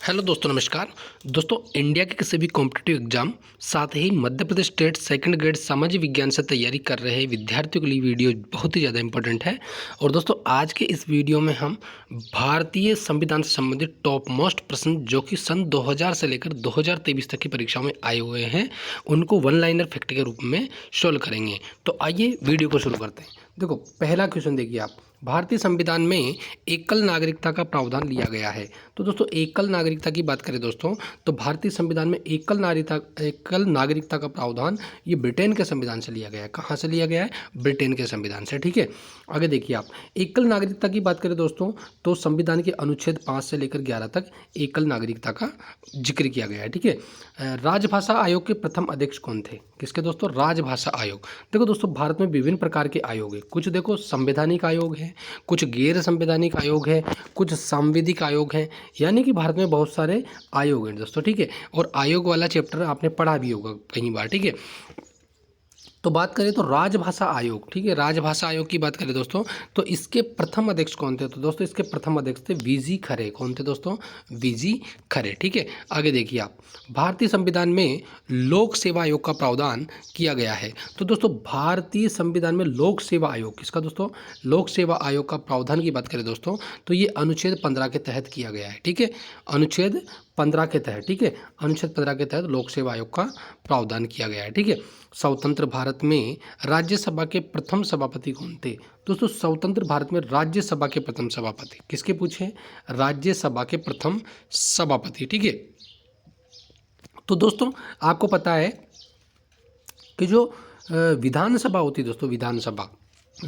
Hello दोस्तों, नमस्कार। दोस्तों, इंडिया के किसी भी कॉम्पिटिटिव एग्जाम, साथ ही Madhya Pradesh state second grade सामाजिक विज्ञान से तैयारी कर रहे विद्यार्थियों के लिए वीडियो बहुत ही ज़्यादा इंपॉर्टेंट है। और दोस्तों, आज के इस वीडियो में हम भारतीय संविधान से संबंधित टॉप मोस्ट प्रश्न जो कि सन 2000 से लेकर 2023 तक की परीक्षाओं में आए हुए हैं, उनको वन लाइनर फैक्ट के रूप में सोल्व करेंगे। तो आइए वीडियो को शुरू करते हैं। देखो, पहला क्वेश्चन देखिए आप। भारतीय संविधान में एकल नागरिकता का प्रावधान लिया गया है। तो दोस्तों, एकल नागरिकता की बात करें दोस्तों, तो भारतीय संविधान में एकल नागरिकता का प्रावधान ये ब्रिटेन के संविधान से लिया गया है। कहाँ से लिया गया है? ब्रिटेन के संविधान से। ठीक है, आगे देखिए आप। एकल नागरिकता की बात करें दोस्तों, तो संविधान के अनुच्छेद 5 से लेकर 11 तक एकल नागरिकता का जिक्र किया गया है। ठीक है, राजभाषा आयोग के प्रथम अध्यक्ष कौन थे? किसके दोस्तों? राजभाषा आयोग। देखो दोस्तों, भारत में विभिन्न प्रकार के आयोग है। कुछ देखो संवैधानिक आयोग है, कुछ गैर संवैधानिक आयोग है, कुछ सांविधिक आयोग है। यानी कि भारत में बहुत सारे आयोग हैं दोस्तों। ठीक है, और आयोग वाला चैप्टर आपने पढ़ा भी होगा कई बार। ठीक है, तो बात करें तो राजभाषा आयोग। ठीक है, राजभाषा आयोग की बात करें दोस्तों, तो इसके प्रथम अध्यक्ष कौन थे? तो दोस्तों, इसके प्रथम अध्यक्ष थे वीजी खरे। कौन थे दोस्तों? वीजी खरे। ठीक है, आगे देखिए आप। भारतीय संविधान में लोक सेवा आयोग का प्रावधान किया गया है। तो दोस्तों, भारतीय संविधान में लोक सेवा आयोग किसका दोस्तों? लोक सेवा आयोग का प्रावधान की बात करें दोस्तों, तो ये अनुच्छेद 15 के तहत किया गया है। ठीक है, अनुच्छेद 15 के तहत। ठीक है, अनुच्छेद 15 के तहत लोक सेवा आयोग का प्रावधान किया गया है। ठीक है, स्वतंत्र भारत में राज्यसभा के प्रथम सभापति कौन थे? दोस्तों, स्वतंत्र भारत में राज्यसभा के प्रथम सभापति किसके पूछे? राज्यसभा के प्रथम सभापति। ठीक है, तो दोस्तों आपको पता है कि जो विधानसभा होती है दोस्तों,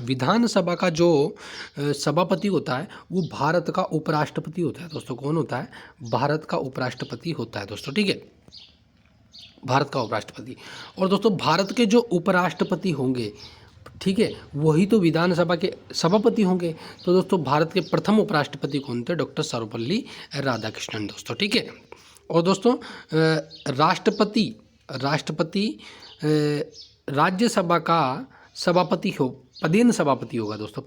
विधानसभा का जो सभापति होता है वो भारत का उपराष्ट्रपति होता है दोस्तों। कौन होता है? भारत का उपराष्ट्रपति होता है दोस्तों। ठीक है, भारत का उपराष्ट्रपति। और दोस्तों, भारत के जो उपराष्ट्रपति होंगे, ठीक है, वही तो विधानसभा के सभापति होंगे। तो दोस्तों, भारत के प्रथम उपराष्ट्रपति कौन थे? डॉक्टर सर्वपल्ली राधाकृष्णन दोस्तों। ठीक है, और दोस्तों राष्ट्रपति राज्यसभा का सभापति हो, पदेन सभापति होगा दोस्तों।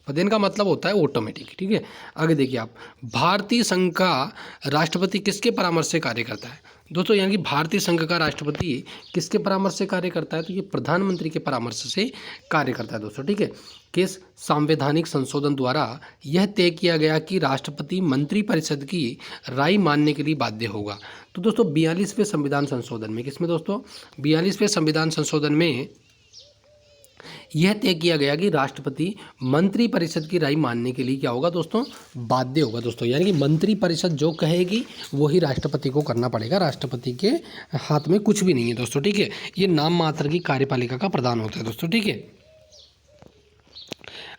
पदेन का मतलब होता है ऑटोमेटिक। ठीक है, आगे देखिए आप। भारतीय संघ का राष्ट्रपति किसके परामर्श से कार्य करता है? दोस्तों, यानी कि भारतीय संघ का राष्ट्रपति किसके परामर्श से कार्य करता है? तो ये प्रधानमंत्री के परामर्श से कार्य करता है दोस्तों। ठीक है, किस संवैधानिक संशोधन द्वारा यह तय किया गया कि राष्ट्रपति मंत्रिपरिषद की राय मानने के लिए बाध्य होगा? तो दोस्तों, 42वें संविधान संशोधन में। किसमें दोस्तों? 42वें संविधान संशोधन में यह तय किया गया कि राष्ट्रपति मंत्रिपरिषद की राय मानने के लिए क्या होगा दोस्तों? बाध्य होगा दोस्तों। यानी कि मंत्रिपरिषद जो कहेगी वही राष्ट्रपति को करना पड़ेगा। राष्ट्रपति के हाथ में कुछ भी नहीं है दोस्तों। ठीक है, ये नाम मात्र की कार्यपालिका का प्रधान होता है दोस्तों। ठीक है,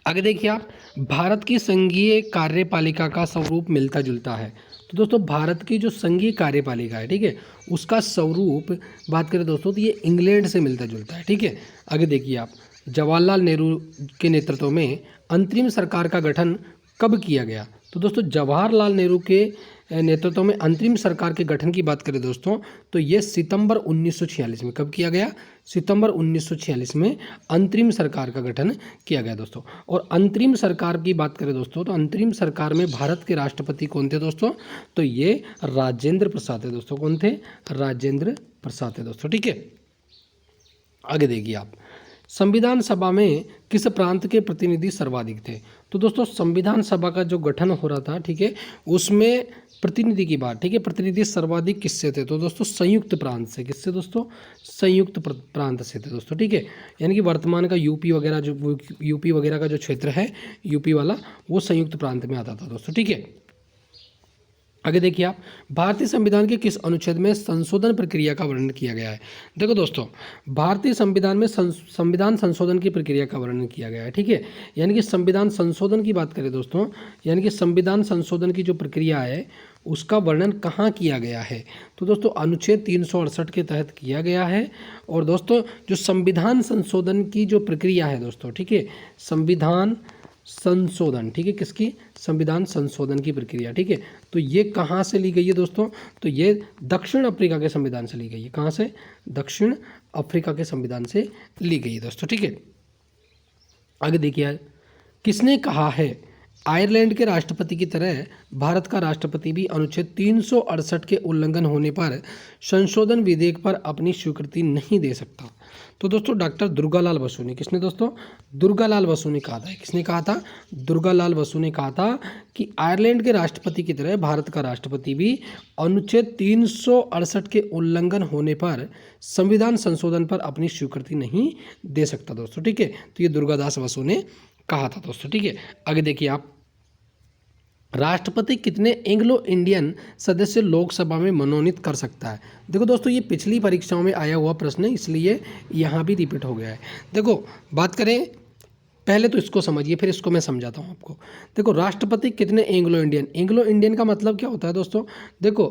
आगे देखिए आप। भारत की संघीय कार्यपालिका का स्वरूप मिलता जुलता है। तो दोस्तों, भारत की जो संघीय कार्यपालिका है, ठीक है, उसका स्वरूप बात करें दोस्तों, तो ये इंग्लैंड से मिलता जुलता है। ठीक है, आगे देखिए आप। जवाहरलाल नेहरू के नेतृत्व में अंतरिम सरकार का गठन कब किया गया? तो दोस्तों, जवाहरलाल नेहरू के नेतृत्व में अंतरिम सरकार के गठन की बात करें दोस्तों, तो ये सितंबर 1946 में। कब किया गया? सितंबर 1946 में अंतरिम सरकार का गठन किया गया दोस्तों। और अंतरिम सरकार की बात करें दोस्तों, तो अंतरिम सरकार में भारत के राष्ट्रपति कौन थे दोस्तों? तो ये राजेंद्र प्रसाद है दोस्तों। कौन थे? राजेंद्र प्रसाद है दोस्तों। ठीक है, आगे देखिए आप। संविधान सभा में किस प्रांत के प्रतिनिधि सर्वाधिक थे? तो दोस्तों, संविधान सभा का जो गठन हो रहा था, ठीक है, उसमें प्रतिनिधि की बात, ठीक है, प्रतिनिधि सर्वाधिक किससे थे? तो दोस्तों, संयुक्त प्रांत से। किससे दोस्तों? संयुक्त प्रांत से थे दोस्तों। ठीक है, यानी कि वर्तमान का यूपी वगैरह का जो क्षेत्र है, यूपी वाला, वो संयुक्त प्रांत में आता था दोस्तों। ठीक है, आगे देखिए आप। भारतीय संविधान के किस अनुच्छेद में संशोधन प्रक्रिया का वर्णन किया गया है? देखो दोस्तों, भारतीय संविधान में संविधान संशोधन की प्रक्रिया का वर्णन किया गया है। ठीक है, यानी कि संविधान संशोधन की बात करें दोस्तों, यानी कि संविधान संशोधन की जो प्रक्रिया है उसका वर्णन कहाँ किया गया है? तो दोस्तों, अनुच्छेद 368 के तहत किया गया है। और दोस्तों, जो संविधान संशोधन की जो प्रक्रिया है दोस्तों, ठीक है, संविधान संशोधन, ठीक है, किसकी? संविधान संशोधन की प्रक्रिया। ठीक है, तो ये कहाँ से ली गई है दोस्तों? तो ये दक्षिण अफ्रीका के संविधान से ली गई है। कहाँ से? दक्षिण अफ्रीका के संविधान से ली गई है दोस्तों। ठीक है, आगे देखिए, किसने कहा है आयरलैंड के राष्ट्रपति की तरह भारत का राष्ट्रपति भी अनुच्छेद 368 के उल्लंघन होने पर संशोधन विधेयक पर अपनी स्वीकृति नहीं दे सकता। तो दोस्तों डॉक्टर दुर्गालाल बसु ने, किसने दोस्तों, दुर्गालाल बसु ने कहा था, किसने कहा था, दुर्गालाल बसु ने कहा था कि आयरलैंड के राष्ट्रपति की तरह भारत का राष्ट्रपति भी अनुच्छेद 368 के उल्लंघन होने पर संविधान संशोधन पर अपनी स्वीकृति नहीं दे सकता दोस्तों। ठीक है, तो ये दुर्गादास बसु ने कहा था दोस्तों। ठीक है, आगे देखिए आप, राष्ट्रपति कितने एंग्लो इंडियन सदस्य लोकसभा में मनोनीत कर सकता है। देखो दोस्तों, ये पिछली परीक्षाओं में आया हुआ प्रश्न है, इसलिए यहाँ भी रिपीट हो गया है। देखो बात करें, पहले तो इसको समझिए फिर इसको मैं समझाता हूँ आपको। देखो राष्ट्रपति कितने एंग्लो इंडियन, एंग्लो इंडियन का मतलब क्या होता है दोस्तों, देखो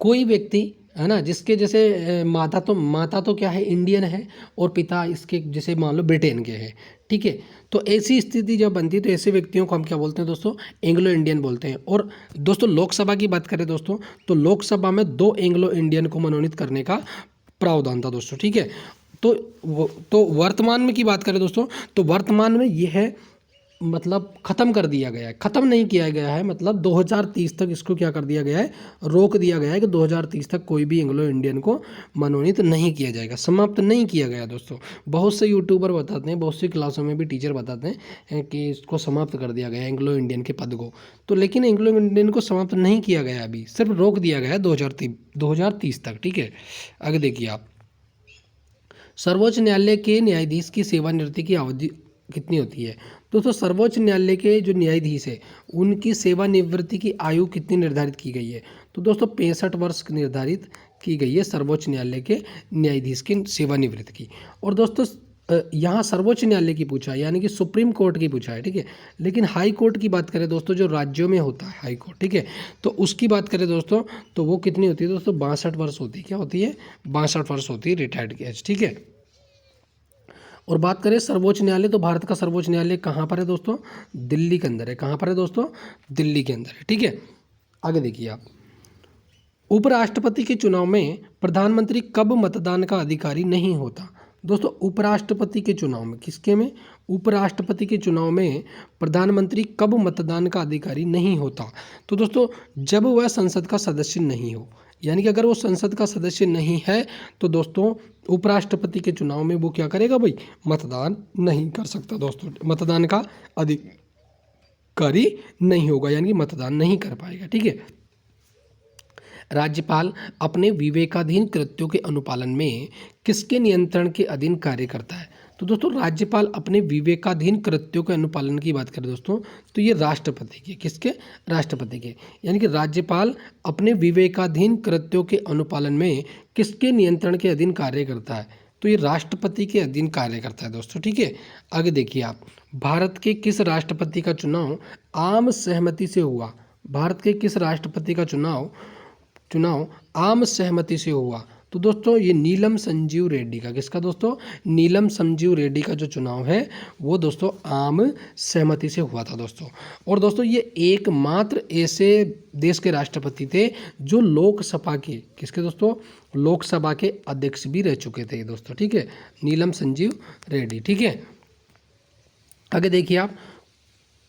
कोई व्यक्ति है ना जिसके जैसे माता तो क्या है, इंडियन है, और पिता इसके जैसे मान लो ब्रिटेन के हैं। ठीक है, तो ऐसी स्थिति जब बनती है तो ऐसे व्यक्तियों को हम क्या बोलते हैं दोस्तों, एंग्लो इंडियन बोलते हैं। और दोस्तों लोकसभा की बात करें दोस्तों, तो लोकसभा में 2 एंग्लो इंडियन को मनोनीत करने का प्रावधान था दोस्तों। ठीक है, तो वर्तमान में की बात करें दोस्तों, तो वर्तमान में ये है, मतलब ख़त्म कर दिया गया है, ख़त्म नहीं किया गया है, मतलब 2030 तक इसको क्या कर दिया गया है, रोक दिया गया है कि 2030 तक कोई भी एंग्लो इंडियन को मनोनीत नहीं किया जाएगा, समाप्त नहीं किया गया दोस्तों। बहुत से यूट्यूबर बताते हैं, बहुत सी क्लासों में भी टीचर बताते हैं कि इसको समाप्त कर दिया गया है एंग्लो इंडियन के पद को, तो लेकिन एंग्लो इंडियन को समाप्त नहीं किया गया, अभी सिर्फ रोक दिया गया है 2030 तक। ठीक है, आगे देखिए आप, सर्वोच्च न्यायालय के न्यायाधीश की सेवानिवृत्ति की अवधि कितनी होती है। दोस्तों सर्वोच्च न्यायालय के जो न्यायाधीश है उनकी सेवानिवृत्ति की आयु कितनी निर्धारित की गई है, तो दोस्तों 65 वर्ष निर्धारित की गई है सर्वोच्च न्यायालय के न्यायाधीश की सेवानिवृत्ति की। और दोस्तों यहाँ सर्वोच्च न्यायालय की पूछा है, यानी कि सुप्रीम कोर्ट की पूछा है। ठीक है, लेकिन हाई कोर्ट की बात करें दोस्तों, जो राज्यों में होता है हाई कोर्ट, ठीक है, तो उसकी बात करें दोस्तों, तो वो कितनी होती है दोस्तों, 62 वर्ष होती है। क्या होती है, 62 वर्ष होती है रिटायर्ड की एज। ठीक है, और बात करें सर्वोच्च न्यायालय, तो भारत का सर्वोच्च न्यायालय कहाँ पर है दोस्तों, दिल्ली के अंदर है। कहाँ पर है दोस्तों, दिल्ली के अंदर है। ठीक है, आगे देखिए आप, उपराष्ट्रपति के चुनाव में प्रधानमंत्री कब मतदान का अधिकारी नहीं होता। दोस्तों उपराष्ट्रपति के चुनाव में, किसके में, उपराष्ट्रपति के चुनाव में प्रधानमंत्री कब मतदान का अधिकारी नहीं होता, तो दोस्तों जब वह संसद का सदस्य नहीं हो, यानी कि अगर वो संसद का सदस्य नहीं है तो दोस्तों उपराष्ट्रपति के चुनाव में वो क्या करेगा भाई, मतदान नहीं कर सकता दोस्तों, मतदान का अधिकारी नहीं होगा, यानी कि मतदान नहीं कर पाएगा। ठीक है, राज्यपाल अपने विवेकाधीन कृत्यों के अनुपालन में किसके नियंत्रण के अधीन कार्य करता है, तो दोस्तों राज्यपाल अपने विवेकाधीन कृत्यों के अनुपालन की बात करें दोस्तों, तो ये राष्ट्रपति के, किसके, राष्ट्रपति के, यानी कि राज्यपाल अपने विवेकाधीन कृत्यों के अनुपालन में किसके नियंत्रण के अधीन कार्य करता है, तो ये राष्ट्रपति के अधीन कार्य करता है दोस्तों। ठीक है, आगे देखिए आप, भारत के किस राष्ट्रपति का चुनाव आम सहमति से हुआ, भारत के किस राष्ट्रपति का चुनाव आम सहमति से हुआ, तो दोस्तों ये नीलम संजीव रेड्डी का, किसका दोस्तों, नीलम संजीव रेड्डी का जो चुनाव है वो दोस्तों आम सहमति से हुआ था दोस्तों। और दोस्तों ये एकमात्र ऐसे देश के राष्ट्रपति थे जो लोकसभा के, किसके दोस्तों, लोकसभा के अध्यक्ष भी रह चुके थे दोस्तों। ठीक है, नीलम संजीव रेड्डी। ठीक है, आगे देखिए आप,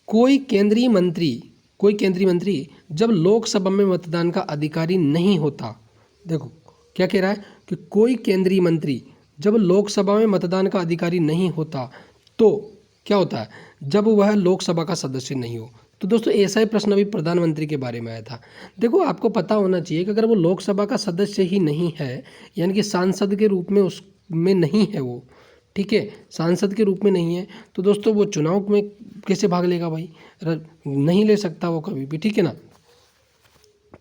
कोई केंद्रीय मंत्री जब लोकसभा में मतदान का अधिकारी नहीं होता, देखो क्या कह रहा है कि कोई केंद्रीय मंत्री जब लोकसभा में मतदान का अधिकारी नहीं होता तो क्या होता है, जब वह लोकसभा का सदस्य नहीं हो। तो दोस्तों ऐसा ही प्रश्न अभी प्रधानमंत्री के बारे में आया था। देखो आपको पता होना चाहिए कि अगर वो लोकसभा का सदस्य ही नहीं है, यानी कि सांसद के रूप में उसमें नहीं है वो, ठीक है, सांसद के रूप में नहीं है, तो दोस्तों वो चुनाव में कैसे भाग लेगा भाई, नहीं ले सकता वो कभी भी। ठीक है ना,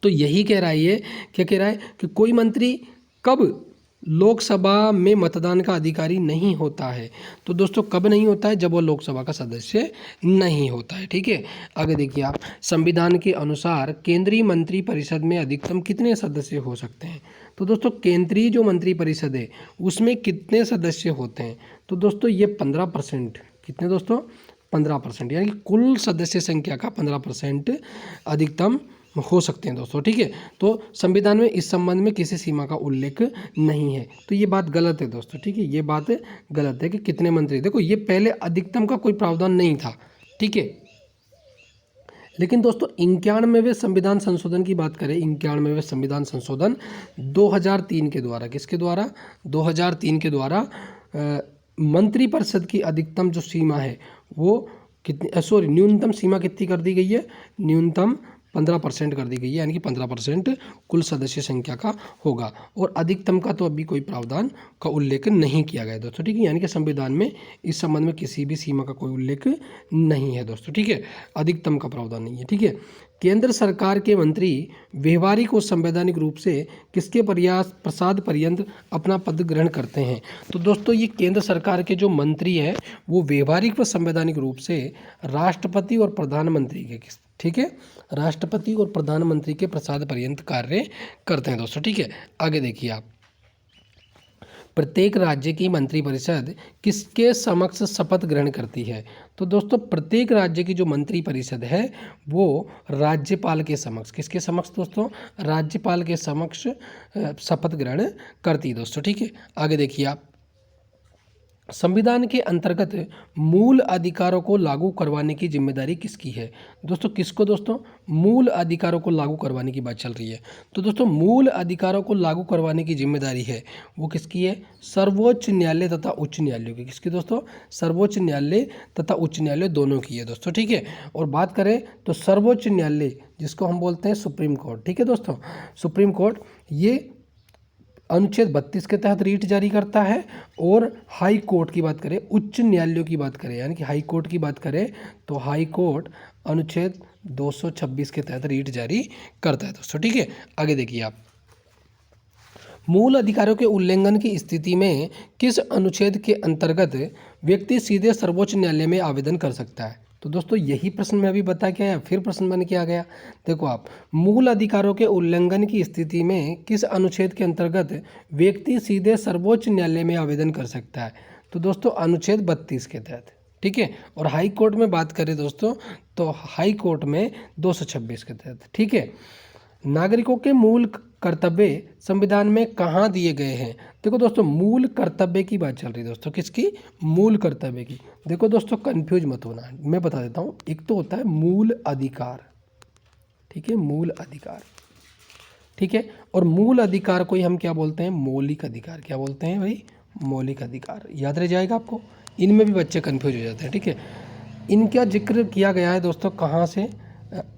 तो यही कह रहा है ये, क्या कह रहा है कि कोई मंत्री कब लोकसभा में मतदान का अधिकारी नहीं होता है, तो दोस्तों कब नहीं होता है, जब वो लोकसभा का सदस्य नहीं होता है। ठीक है, आगे देखिए आप, संविधान के अनुसार केंद्रीय मंत्री परिषद में अधिकतम कितने सदस्य हो सकते हैं, तो दोस्तों केंद्रीय जो मंत्री परिषद है उसमें कितने सदस्य होते हैं, तो दोस्तों ये 15%, कितने दोस्तों, 15%, यानी कि कुल सदस्य संख्या का 15% अधिकतम हो सकते हैं दोस्तों। ठीक है, तो संविधान में इस संबंध में किसी सीमा का उल्लेख नहीं है, तो ये बात गलत है दोस्तों। ठीक है, ये बात गलत है कि कितने मंत्री, देखो ये पहले अधिकतम का कोई प्रावधान नहीं था, ठीक है। लेकिन दोस्तों 91वें संविधान संशोधन की बात करें, 91वें संविधान संशोधन 2003 के द्वारा, किसके द्वारा, 2003 के द्वारा मंत्रिपरिषद की अधिकतम जो सीमा है वो कितनी, सॉरी न्यूनतम सीमा कितनी कर दी गई है, न्यूनतम 15% कर दी गई है, यानी कि 15% कुल सदस्य संख्या का होगा। और अधिकतम का तो अभी कोई प्रावधान का उल्लेख नहीं किया गया है दोस्तों, ठीक है। यानी कि संविधान में इस संबंध में किसी भी सीमा का कोई उल्लेख नहीं है दोस्तों, ठीक है। अधिकतम का प्रावधान नहीं है, ठीक है। केंद्र सरकार के मंत्री व्यवहारिक और संवैधानिक रूप से किसके प्रसाद पर्यंत अपना पद ग्रहण करते हैं। तो दोस्तों ये केंद्र सरकार के जो मंत्री हैं वो व्यवहारिक व संवैधानिक रूप से राष्ट्रपति और प्रधानमंत्री के, ठीक है, राष्ट्रपति और प्रधानमंत्री के प्रसाद पर्यंत कार्य करते हैं दोस्तों, ठीक है। आगे देखिए आप, प्रत्येक राज्य की मंत्रिपरिषद किसके समक्ष शपथ ग्रहण करती है। तो दोस्तों प्रत्येक राज्य की जो मंत्रिपरिषद है वो राज्यपाल के समक्ष, किसके समक्ष दोस्तों, राज्यपाल के समक्ष शपथ ग्रहण करती है दोस्तों, ठीक है। आगे देखिए आप, संविधान के अंतर्गत मूल अधिकारों को लागू करवाने की जिम्मेदारी किसकी है। दोस्तों किसको, दोस्तों मूल अधिकारों को लागू करवाने की बात चल रही है। तो दोस्तों मूल अधिकारों को लागू करवाने की जिम्मेदारी है वो किसकी है, सर्वोच्च न्यायालय तथा उच्च न्यायालय की। किसकी दोस्तों, सर्वोच्च न्यायालय तथा उच्च न्यायालय दोनों की है दोस्तों, ठीक है। और बात करें तो सर्वोच्च न्यायालय जिसको हम बोलते हैं सुप्रीम कोर्ट, ठीक है दोस्तों, सुप्रीम कोर्ट ये अनुच्छेद 32 के तहत रीट जारी करता है। और हाई कोर्ट की बात करें, उच्च न्यायालयों की बात करें, यानी कि हाई कोर्ट की बात करें तो हाई कोर्ट अनुच्छेद 226 के तहत रीट जारी करता है दोस्तों, ठीक है। आगे देखिए आप, मूल अधिकारों के उल्लंघन की स्थिति में किस अनुच्छेद के अंतर्गत व्यक्ति सीधे सर्वोच्च न्यायालय में आवेदन कर सकता है। तो दोस्तों यही प्रश्न में अभी बता के आया, फिर प्रश्न बन के आ गया। देखो आप, मूल अधिकारों के उल्लंघन की स्थिति में किस अनुच्छेद के अंतर्गत व्यक्ति सीधे सर्वोच्च न्यायालय में आवेदन कर सकता है। तो दोस्तों अनुच्छेद 32 के तहत, ठीक है। और हाई कोर्ट में बात करें दोस्तों तो हाई कोर्ट में 226 के तहत, ठीक है। नागरिकों के मूल कर्तव्य संविधान में कहाँ दिए गए हैं। देखो दोस्तों मूल कर्तव्य की बात चल रही है दोस्तों, किसकी, मूल कर्तव्य की। देखो दोस्तों कंफ्यूज मत होना, मैं बता देता हूँ। एक तो होता है मूल अधिकार, ठीक है, मूल अधिकार, ठीक है। और मूल अधिकार को ही हम क्या बोलते हैं, मौलिक अधिकार। क्या बोलते हैं भाई, मौलिक अधिकार। याद रह जाएगा आपको, इनमें भी बच्चे कन्फ्यूज हो जाते हैं, ठीक है। इनका जिक्र किया गया है दोस्तों कहाँ से,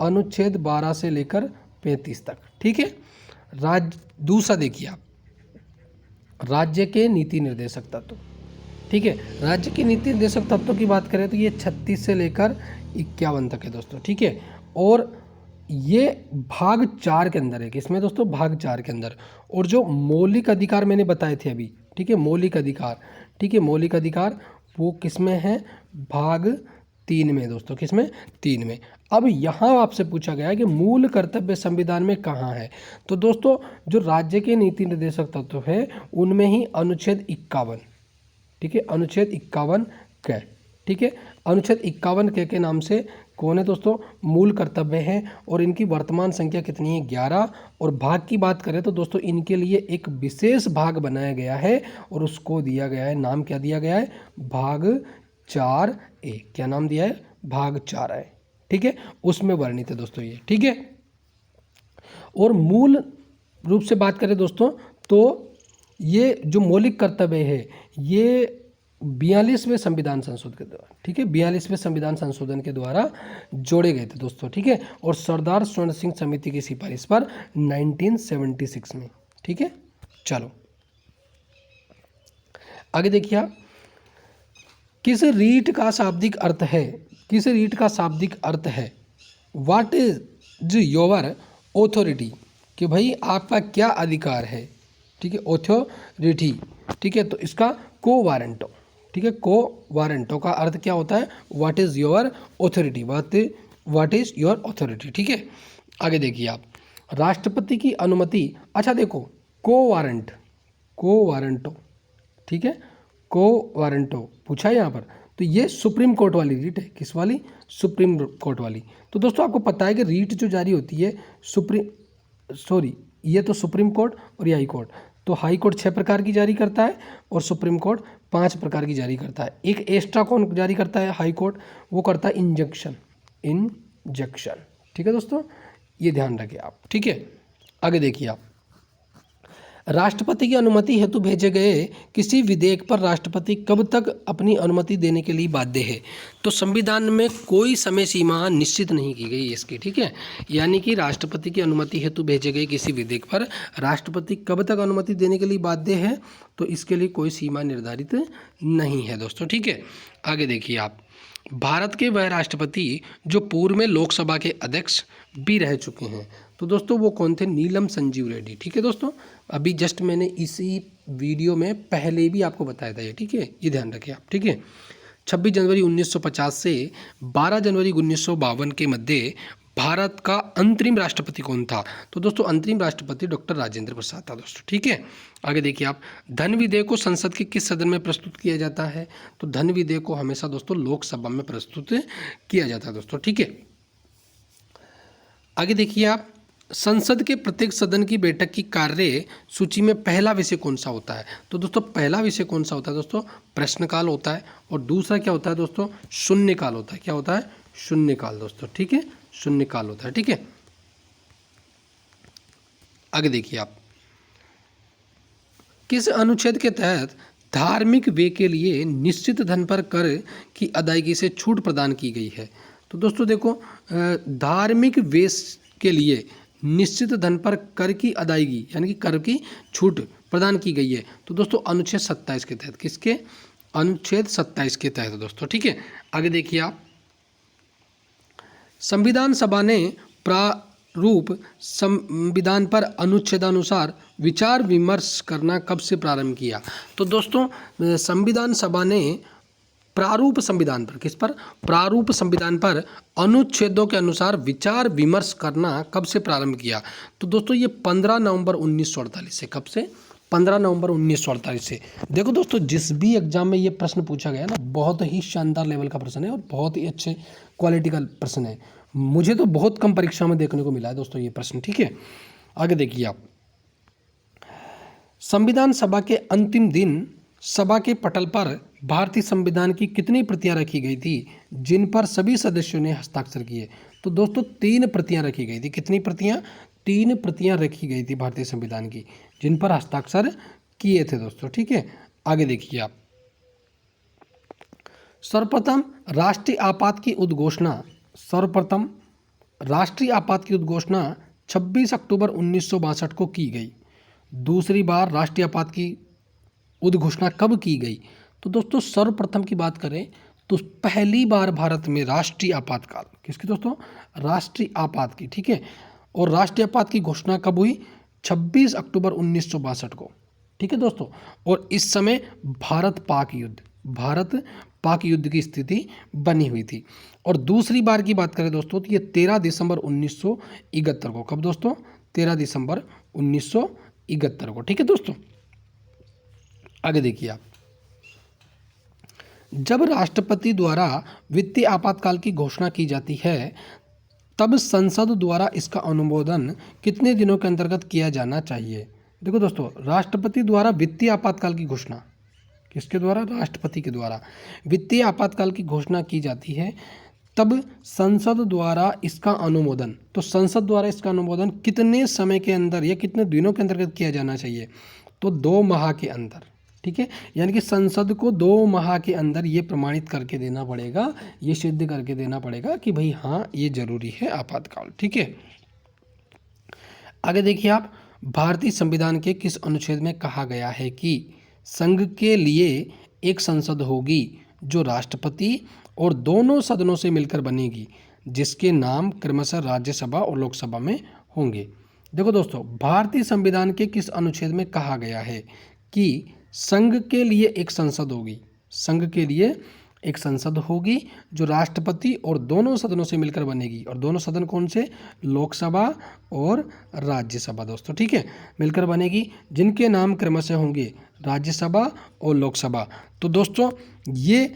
अनुच्छेद 12 से लेकर 35 तक, ठीक है। दूसरा देखिए आप, राज्य के नीति निर्देशक तत्व, ठीक है। राज्य के नीति निर्देशक तत्वों की बात करें तो ये 36 से लेकर 51 तक है दोस्तों, ठीक है। और ये भाग 4 के अंदर है, किसमें दोस्तों, भाग 4 के अंदर। और जो मौलिक अधिकार मैंने बताए थे अभी, ठीक है, मौलिक अधिकार, ठीक है, मौलिक अधिकार वो किसमें है, भाग 3 में दोस्तों, किसमें, 3 में। अब यहाँ आपसे पूछा गया है कि मूल कर्तव्य संविधान में कहाँ है। तो दोस्तों जो राज्य के नीति निर्देशक तत्व है उनमें ही अनुच्छेद 51, ठीक है, अनुच्छेद 51 के, ठीक है, अनुच्छेद 51 के नाम से कौन है दोस्तों, मूल कर्तव्य हैं। और इनकी वर्तमान संख्या कितनी है, 11। और भाग की बात करें तो दोस्तों इनके लिए एक विशेष भाग बनाया गया है और उसको दिया गया है, नाम क्या दिया गया है, भाग 4A। क्या नाम दिया है, भाग 4A, ठीक है, उसमें वर्णित है दोस्तों ये, ठीक है। और मूल रूप से बात करें दोस्तों तो ये जो मौलिक कर्तव्य है ये 42वें संविधान संशोधन के द्वारा, ठीक है, 42वें संविधान संशोधन के द्वारा जोड़े गए थे दोस्तों, ठीक है। और सरदार स्वर्ण सिंह समिति की सिफारिश पर 1976 में, ठीक है। चलो आगे देखिए आप, किस रीट का शाब्दिक अर्थ है, किस रीट का शाब्दिक अर्थ है, व्हाट इज योर ऑथोरिटी, कि भाई आपका क्या अधिकार है, ठीक है, ऑथोरिटी, ठीक है। तो इसका को वारंटो, ठीक है, को वारंटो का अर्थ क्या होता है, what is your authority, what is your authority, ठीक है। आगे देखिए आप, राष्ट्रपति की अनुमति, अच्छा देखो को वारंटो, ठीक है, को वारंटो पूछा है यहाँ पर, तो ये सुप्रीम कोर्ट वाली रीट है, किस वाली, सुप्रीम कोर्ट वाली। तो दोस्तों आपको पता है कि रीट जो जारी होती है ये तो सुप्रीम कोर्ट और ये हाई कोर्ट। तो हाई कोर्ट 6 प्रकार की जारी करता है और सुप्रीम कोर्ट 5 प्रकार की जारी करता है। एक एक्स्ट्रा कौन जारी करता है? हाई कोर्ट, वो करता है इंजंक्शन। ठीक है दोस्तों, ये ध्यान रखें आप। ठीक है, आगे देखिए आप, राष्ट्रपति की अनुमति हेतु भेजे गए किसी विधेयक पर राष्ट्रपति कब तक अपनी अनुमति देने के लिए बाध्य है? तो संविधान में कोई समय सीमा निश्चित नहीं की गई है इसकी। ठीक है, यानी कि राष्ट्रपति की अनुमति हेतु भेजे गए किसी विधेयक पर राष्ट्रपति कब तक अनुमति देने के लिए बाध्य है, तो इसके लिए कोई सीमा निर्धारित नहीं है दोस्तों। ठीक है, आगे देखिए आप, भारत के वह राष्ट्रपति जो पूर्व में लोकसभा के अध्यक्ष भी रह चुके हैं, तो दोस्तों वो कौन थे? नीलम संजीव रेड्डी। ठीक है दोस्तों, अभी जस्ट मैंने इसी वीडियो में पहले भी आपको बताया था ये। ठीक है, ये ध्यान रखें आप। ठीक है, 26 जनवरी 1950 से 12 जनवरी 1952 के मध्य भारत का अंतरिम राष्ट्रपति कौन था? तो दोस्तों अंतरिम राष्ट्रपति डॉक्टर राजेंद्र प्रसाद था दोस्तों। ठीक है, आगे देखिए आप, धन विधेयक को संसद के किस सदन में प्रस्तुत किया जाता है? तो धन विधेयक को हमेशा दोस्तों लोकसभा में प्रस्तुत किया जाता है दोस्तों। ठीक है, आगे देखिए आप, संसद के प्रत्येक सदन की बैठक की कार्य सूची में पहला विषय कौन सा होता है? तो दोस्तों पहला विषय कौन सा होता है दोस्तों? प्रश्नकाल होता है। और दूसरा क्या होता है दोस्तों? शून्यकाल होता है। क्या होता है? शून्यकाल दोस्तों। ठीक है, शून्यकाल होता है। ठीक है, आगे देखिए आप, किस अनुच्छेद के तहत धार्मिक व्यय के लिए निश्चित धन पर कर की अदायगी से छूट प्रदान की गई है? तो दोस्तों देखो, धार्मिक व्यय के लिए निश्चित धन पर कर की अदायगी यानी कि कर की छूट प्रदान की गई है, तो दोस्तों अनुच्छेद 27 के तहत। किसके? अनुच्छेद 27 के तहत दोस्तों। ठीक है, आगे देखिए आप, संविधान सभा ने प्रारूप संविधान पर अनुच्छेदानुसार विचार विमर्श करना कब से प्रारंभ किया? तो दोस्तों संविधान सभा ने प्रारूप संविधान पर, किस पर? प्रारूप संविधान पर अनुच्छेदों के अनुसार विचार विमर्श करना कब से प्रारंभ किया? तो दोस्तों ये 15 नवंबर 1948 से। कब से? 15 नवंबर 1948 से। देखो दोस्तों, जिस भी एग्जाम में ये प्रश्न पूछा गया ना, बहुत ही शानदार लेवल का प्रश्न है और बहुत ही अच्छे क्वालिटी का प्रश्न है। मुझे तो बहुत कम परीक्षा में देखने को मिला है दोस्तों ये प्रश्न। ठीक है, आगे देखिए आप, संविधान सभा के अंतिम दिन सभा के पटल पर भारतीय संविधान की कितनी प्रतियां रखी गई थी जिन पर सभी सदस्यों ने हस्ताक्षर किए? तो दोस्तों 3 प्रतियां रखी गई थी। कितनी प्रतियां? 3 प्रतियां रखी गई थी भारतीय संविधान की जिन पर हस्ताक्षर किए थे दोस्तों। ठीक है, आगे देखिए आप, सर्वप्रथम राष्ट्रीय आपात की उद्घोषणा 26 अक्टूबर 1962 को की गई। दूसरी बार राष्ट्रीय आपात की उद्घोषणा कब की गई? तो दोस्तों सर्वप्रथम की बात करें तो पहली बार भारत में राष्ट्रीय आपातकाल, किसकी दोस्तों? राष्ट्रीय आपात की। ठीक है, और राष्ट्रीय आपात की घोषणा कब हुई? 26 अक्टूबर 1962 को। ठीक है दोस्तों, और इस समय भारत पाक युद्ध की स्थिति बनी हुई थी। और दूसरी बार की बात करें दोस्तों तो ये 13 दिसंबर 1971 को। कब दोस्तों? 13 दिसंबर 1971 को। ठीक है दोस्तों, आगे देखिए आप, जब राष्ट्रपति द्वारा वित्तीय आपातकाल की घोषणा की जाती है तब संसद द्वारा इसका अनुमोदन कितने दिनों के अंतर्गत किया जाना चाहिए? देखो दोस्तों, राष्ट्रपति द्वारा वित्तीय आपातकाल की घोषणा, किसके द्वारा? राष्ट्रपति के द्वारा वित्तीय आपातकाल की घोषणा की जाती है, तब संसद द्वारा इसका अनुमोदन, तो संसद द्वारा इसका अनुमोदन कितने समय के अंदर या कितने दिनों के अंतर्गत किया जाना चाहिए? तो 2 माह के अंदर। ठीक है, यानी कि संसद को 2 माह के अंदर ये प्रमाणित करके देना पड़ेगा, ये सिद्ध करके देना पड़ेगा कि भाई हाँ ये जरूरी है आपातकाल। ठीक है, आगे देखिए आप, भारतीय संविधान के किस अनुच्छेद में कहा गया है कि संघ के लिए एक संसद होगी जो राष्ट्रपति और दोनों सदनों से मिलकर बनेगी, जिसके नाम क्रमशः राज्यसभा और लोकसभा में होंगे? देखो दोस्तों, भारतीय संविधान के किस अनुच्छेद में कहा गया है कि संघ के लिए एक संसद होगी? संघ के लिए एक संसद होगी जो राष्ट्रपति और दोनों सदनों से मिलकर बनेगी। और दोनों सदन कौन से? लोकसभा और राज्यसभा दोस्तों। ठीक है, मिलकर बनेगी, जिनके नाम क्रमशः होंगे राज्यसभा और लोकसभा। तो दोस्तों ये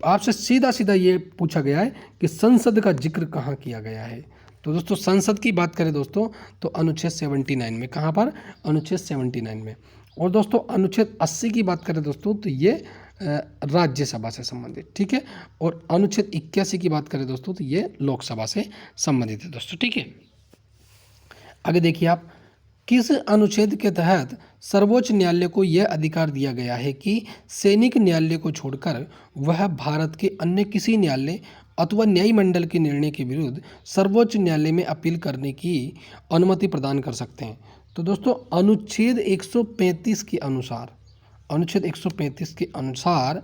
आपसे सीधा सीधा ये पूछा गया है कि संसद का जिक्र कहाँ किया गया है? तो दोस्तों संसद की बात करें दोस्तों तो अनुच्छेद 79 में। कहाँ पर? अनुच्छेद 79 में। और दोस्तों अनुच्छेद 80 की बात करें दोस्तों तो ये राज्यसभा से संबंधित, ठीक है। और अनुच्छेद 81 की बात करें दोस्तों तो ये लोकसभा से संबंधित है दोस्तों, ठीक है। आगे देखिए आप, किस अनुच्छेद के तहत सर्वोच्च न्यायालय को यह अधिकार दिया गया है कि सैनिक न्यायालय को छोड़कर वह भारत के अन्य किसी न्यायालय अथवा न्याय मंडल के निर्णय के विरुद्ध सर्वोच्च न्यायालय में अपील करने की अनुमति प्रदान कर सकते हैं? तो दोस्तों अनुच्छेद 135 के अनुसार, अनुच्छेद 135 के अनुसार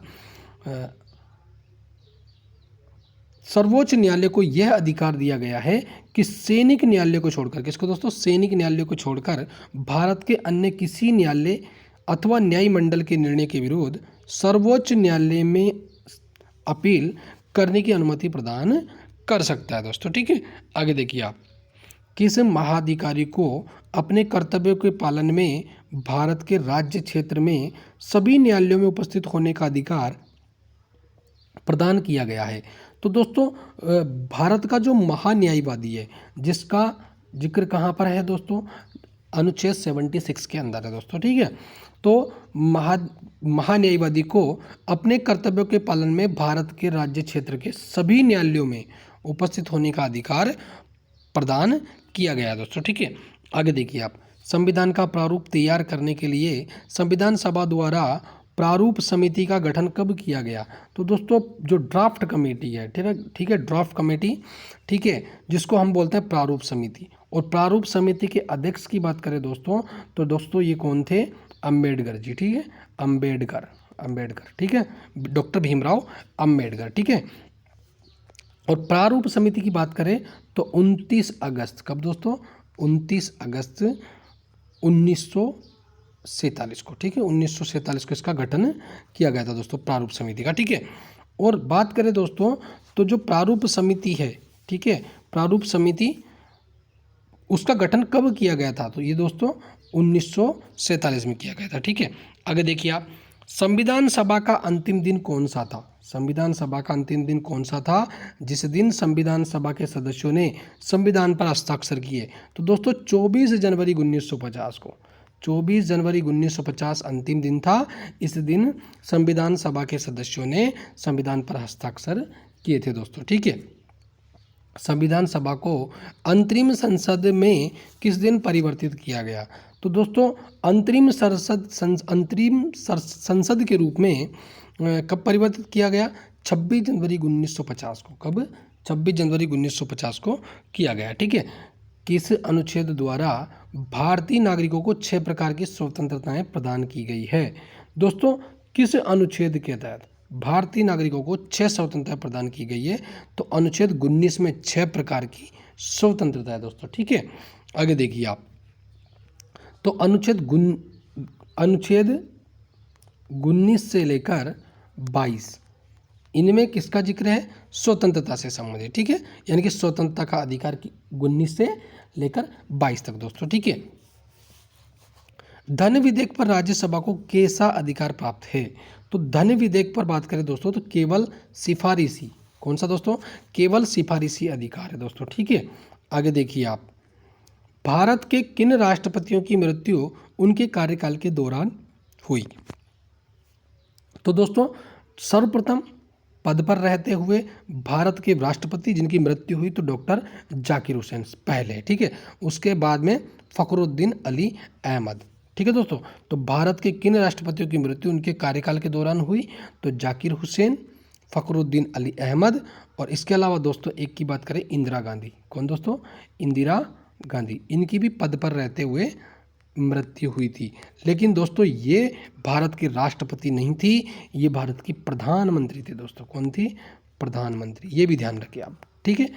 सर्वोच्च न्यायालय को यह अधिकार दिया गया है कि सैनिक न्यायालय को छोड़कर, किसको दोस्तों, सैनिक न्यायालय को छोड़कर भारत के अन्य किसी न्यायालय अथवा न्याय मंडल के निर्णय के विरुद्ध सर्वोच्च न्यायालय में अपील करने की अनुमति प्रदान कर सकता है दोस्तों, ठीक है। आगे देखिए आप, किस महाधिकारी को अपने कर्तव्यों के पालन में भारत के राज्य क्षेत्र में सभी न्यायालयों में उपस्थित होने का अधिकार प्रदान किया गया है? तो दोस्तों भारत का जो महान्यायवादी है, जिसका जिक्र कहाँ पर है दोस्तों, अनुच्छेद 76 के अंदर है दोस्तों, ठीक है। तो महान्यायवादी को अपने कर्तव्यों के पालन में भारत के राज्य क्षेत्र के सभी न्यायालयों में उपस्थित होने का अधिकार प्रदान किया गया है दोस्तों, ठीक है। आगे देखिए आप, संविधान का प्रारूप तैयार करने के लिए संविधान सभा द्वारा प्रारूप समिति का गठन कब किया गया? तो दोस्तों जो ड्राफ्ट कमेटी है, ठीक है, ड्राफ्ट कमेटी, ठीक है, जिसको हम बोलते हैं प्रारूप समिति। और प्रारूप समिति के अध्यक्ष की बात करें दोस्तों, तो दोस्तों ये कौन थे? अम्बेडकर जी, ठीक है, अम्बेडकर, ठीक है, डॉक्टर भीमराव अम्बेडकर, ठीक है। और प्रारूप समिति की बात करें तो 29 अगस्त, कब दोस्तों? 29 अगस्त 1947 को, ठीक है, 1947 को इसका गठन किया गया था दोस्तों प्रारूप समिति का, ठीक है। और बात करें दोस्तों तो जो प्रारूप समिति है, ठीक है, प्रारूप समिति उसका गठन कब किया गया था? तो ये दोस्तों 1947 में किया गया था, ठीक है। आगे देखिए आप, संविधान सभा का अंतिम दिन कौन सा था? संविधान सभा का अंतिम दिन कौन सा था? जिस दिन संविधान सभा के सदस्यों ने संविधान पर हस्ताक्षर किए। तो दोस्तों 24 जनवरी 1950 को, 24 जनवरी 1950 अंतिम दिन था। इस दिन संविधान सभा के सदस्यों ने संविधान पर हस्ताक्षर किए थे दोस्तों, ठीक है। संविधान सभा को अंतरिम संसद में किस दिन परिवर्तित किया गया? तो दोस्तों अंतरिम संसद के रूप में कब परिवर्तित किया गया? 26 जनवरी 1950 को। कब? 26 जनवरी 1950 को किया गया, ठीक है। किस अनुच्छेद द्वारा भारतीय नागरिकों को 6 प्रकार की स्वतंत्रताएं प्रदान की गई है? दोस्तों किस अनुच्छेद के तहत भारतीय नागरिकों को 6 स्वतंत्रता प्रदान की गई है? तो अनुच्छेद 19 में 6 प्रकार की स्वतंत्रता है दोस्तों, ठीक है। आगे देखिए आप, तो अनुच्छेद 19 से लेकर 22 इनमें किसका जिक्र है? स्वतंत्रता से संबंधित, ठीक है, यानी कि स्वतंत्रता का अधिकार 19 से लेकर 22 तक दोस्तों, ठीक है। धन विधेयक पर राज्यसभा को कैसा अधिकार प्राप्त है? तो धन विधेयक पर बात करें दोस्तों तो केवल सिफारिशी, कौन सा दोस्तों? केवल सिफारिशी अधिकार है दोस्तों, ठीक है। आगे देखिए आप, भारत के किन राष्ट्रपतियों की मृत्यु उनके कार्यकाल के दौरान हुई? तो दोस्तों सर्वप्रथम पद पर रहते हुए भारत के राष्ट्रपति जिनकी मृत्यु हुई तो डॉक्टर जाकिर हुसैन पहले, ठीक है। उसके बाद में फखरुद्दीन अली अहमद, ठीक है दोस्तों। तो भारत के किन राष्ट्रपतियों की मृत्यु उनके कार्यकाल के दौरान हुई? तो जाकिर हुसैन, फखरुद्दीन अली अहमद, और इसके अलावा दोस्तों एक की बात करें इंदिरा गांधी। कौन दोस्तों? इंदिरा गांधी, इनकी भी पद पर रहते हुए मृत्यु हुई थी। लेकिन दोस्तों ये भारत की राष्ट्रपति नहीं थी, ये भारत की प्रधानमंत्री थी दोस्तों। कौन थी? प्रधानमंत्री, ये भी ध्यान रखिए आप, ठीक है।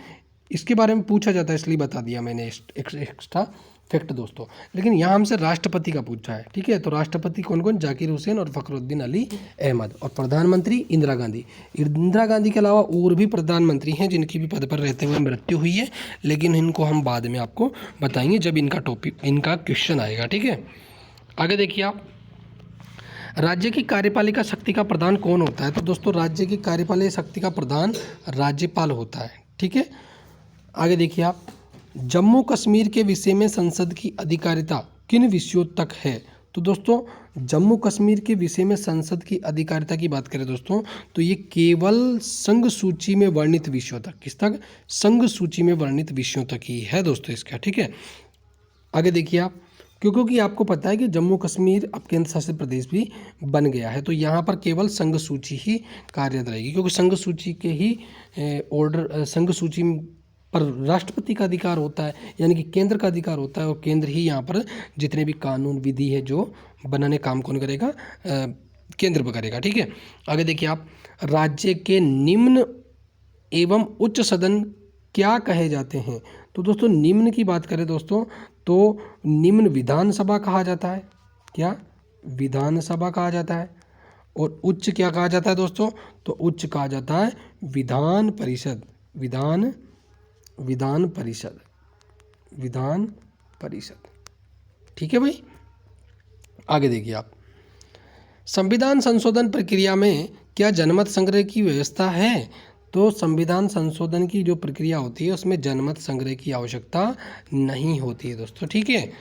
इसके बारे में पूछा जाता है इसलिए बता दिया मैंने एक्स्ट्रा फैक्ट दोस्तों। लेकिन यहाँ हमसे राष्ट्रपति का पूछा है, ठीक है। तो राष्ट्रपति कौन कौन? जाकिर हुसैन और फखरुद्दीन अली अहमद, और प्रधानमंत्री इंदिरा गांधी। इंदिरा गांधी के अलावा और भी प्रधानमंत्री हैं जिनकी भी पद पर रहते हुए मृत्यु हुई है, लेकिन इनको हम बाद में आपको बताएंगे जब इनका क्वेश्चन आएगा, ठीक है। आगे देखिए आप, राज्य की कार्यपालिका शक्ति का प्रधान कौन होता है? तो दोस्तों राज्य की कार्यपालिका शक्ति का प्रधान राज्यपाल होता है, ठीक है। आगे देखिए आप, जम्मू कश्मीर के विषय में संसद की अधिकारिता किन विषयों तक है? तो दोस्तों जम्मू कश्मीर के विषय में संसद की अधिकारिता की बात करें दोस्तों, तो ये केवल संघ सूची में वर्णित विषयों तक, किस तक, संघ सूची में वर्णित विषयों तक ही है दोस्तों इसका, ठीक है। आगे देखिए आप, क्योंकि आपको पता है कि जम्मू कश्मीर अब केंद्र शासित प्रदेश भी बन गया है, तो यहाँ पर केवल संघ सूची ही कार्यरत रहेगी, क्योंकि संघ सूची के ही संघ सूची पर राष्ट्रपति का अधिकार होता है, यानी कि केंद्र का अधिकार होता है, और केंद्र ही यहाँ पर जितने भी कानून विधि है जो बनाने काम कौन करेगा, केंद्र पर करेगा, ठीक है। आगे देखिए आप, राज्य के निम्न एवं उच्च सदन क्या कहे जाते हैं, तो दोस्तों निम्न की बात करें दोस्तों, तो निम्न विधानसभा कहा जाता है, क्या, विधानसभा कहा जाता है, और उच्च क्या कहा जाता है दोस्तों, तो उच्च कहा जाता है विधान परिषद, विधान परिषद, ठीक है भाई। आगे देखिए आप, संविधान संशोधन प्रक्रिया में क्या जनमत संग्रह की व्यवस्था है, तो संविधान संशोधन की जो प्रक्रिया होती है उसमें जनमत संग्रह की आवश्यकता नहीं होती है दोस्तों, ठीक है।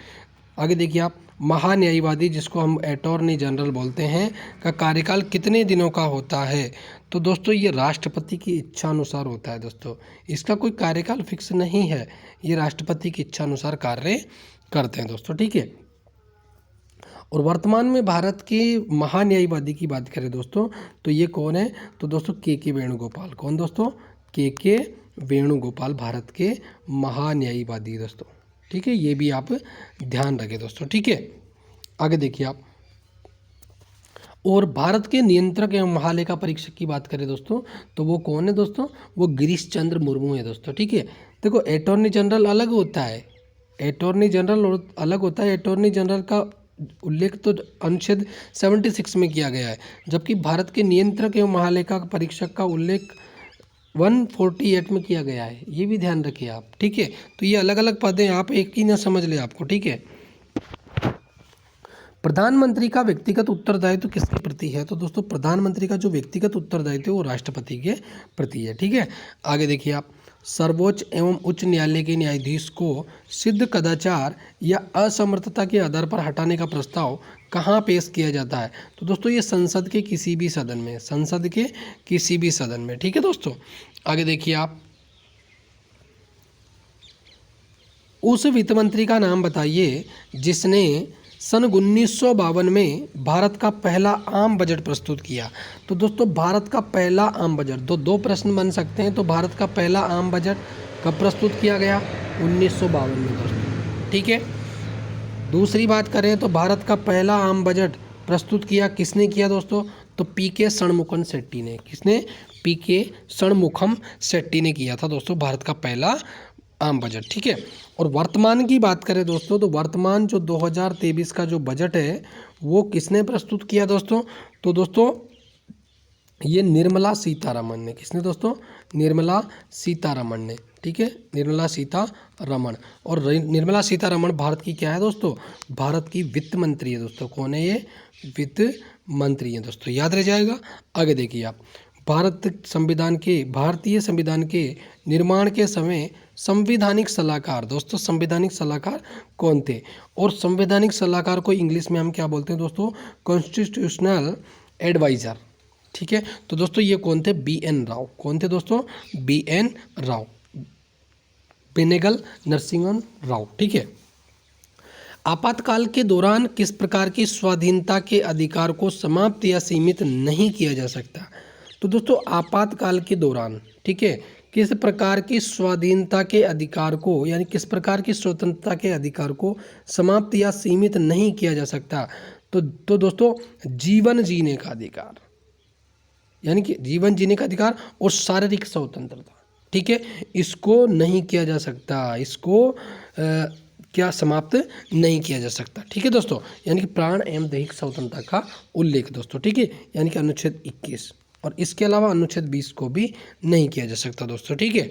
आगे देखिए आप, महान्यायवादी जिसको हम अटॉर्नी जनरल बोलते हैं का कार्यकाल कितने दिनों का होता है, तो दोस्तों ये राष्ट्रपति की इच्छा अनुसार होता है दोस्तों, इसका कोई कार्यकाल फिक्स नहीं है, ये राष्ट्रपति की इच्छा अनुसार कार्य करते हैं दोस्तों, ठीक है। और वर्तमान में भारत के महान्यायवादी की बात करें दोस्तों, तो ये कौन है, तो दोस्तों के वेणुगोपाल, कौन दोस्तों, के वेणुगोपाल भारत के महान्यायवादी दोस्तों, ठीक है, ये भी आप ध्यान रखें दोस्तों, ठीक है। आगे देखिए आप, और भारत के नियंत्रक एवं महालेखा परीक्षक की बात करें दोस्तों, तो वो कौन है दोस्तों, वो गिरीश चंद्र मुर्मू है दोस्तों, ठीक है। देखो अटॉर्नी जनरल अलग होता है, अटॉर्नी जनरल अलग होता है, अटॉर्नी जनरल का उल्लेख तो अनुच्छेद 76 में किया गया है, जबकि भारत के नियंत्रक एवं महालेखा परीक्षक का उल्लेख 148 में किया गया है, ये भी ध्यान रखिए आप, ठीक है। तो ये अलग अलग पद हैं, आप एक ही ना समझ ले आपको, ठीक है। प्रधानमंत्री का व्यक्तिगत उत्तरदायित्व किसके प्रति है, तो दोस्तों प्रधानमंत्री का जो व्यक्तिगत उत्तरदायित्व है वो राष्ट्रपति के प्रति है, ठीक है। आगे देखिए आप, सर्वोच्च एवं उच्च न्यायालय के न्यायाधीश को सिद्ध कदाचार या असमर्थता के आधार पर हटाने का प्रस्ताव कहाँ पेश किया जाता है, तो दोस्तों ये संसद के किसी भी सदन में, संसद के किसी भी सदन में, ठीक है दोस्तों। आगे देखिए आप, उस वित्त मंत्री का नाम बताइए जिसने सन 1952 में भारत का पहला आम बजट प्रस्तुत किया, तो दोस्तों भारत का पहला आम बजट, दो प्रश्न बन सकते हैं, तो भारत का पहला आम बजट कब प्रस्तुत किया गया, 1952 में दोस्तों, ठीक है। दूसरी बात करें तो भारत का पहला आम बजट प्रस्तुत किया किसने किया दोस्तों, तो पीके षणमुखम शेट्टी ने, किसने, पीके षणमुखम शेट्टी ने किया था दोस्तों भारत का पहला आम बजट, ठीक है। और वर्तमान की बात करें दोस्तों, तो वर्तमान जो 2023 का जो बजट है वो किसने प्रस्तुत किया दोस्तों, तो दोस्तों ये निर्मला सीतारमण ने, किसने दोस्तों, निर्मला सीतारमण ने, ठीक है, निर्मला सीतारमण। और निर्मला सीतारमण भारत की क्या है दोस्तों, भारत की वित्त मंत्री है दोस्तों, कौन है ये, वित्त मंत्री है दोस्तों, याद रह जाएगा। आगे देखिए आप, भारतीय संविधान के निर्माण के समय संवैधानिक सलाहकार, दोस्तों संवैधानिक सलाहकार कौन थे, और संवैधानिक सलाहकार को इंग्लिश में हम क्या बोलते हैं दोस्तों, कॉन्स्टिट्यूशनल एडवाइज़र, ठीक है। तो दोस्तों ये कौन थे, BN राव, कौन थे दोस्तों, BN राव, बेनेगल नरसिंहन राव, ठीक है। आपातकाल के दौरान किस प्रकार की स्वाधीनता के अधिकार को समाप्त या सीमित नहीं किया जा सकता, तो दोस्तों आपातकाल के दौरान, ठीक है, किस प्रकार की स्वाधीनता के अधिकार को, यानी किस प्रकार की स्वतंत्रता के अधिकार को समाप्त या सीमित नहीं किया जा सकता, तो दोस्तों जीवन जीने का अधिकार, यानी कि जीवन जीने का अधिकार और शारीरिक स्वतंत्रता, ठीक है, इसको नहीं किया जा सकता, इसको क्या समाप्त नहीं किया जा सकता, ठीक है दोस्तों, यानी कि प्राण एवं दैहिक स्वतंत्रता का उल्लेख दोस्तों, ठीक है, यानी कि अनुच्छेद 21, और इसके अलावा अनुच्छेद 20 को भी नहीं किया जा सकता दोस्तों, ठीक है।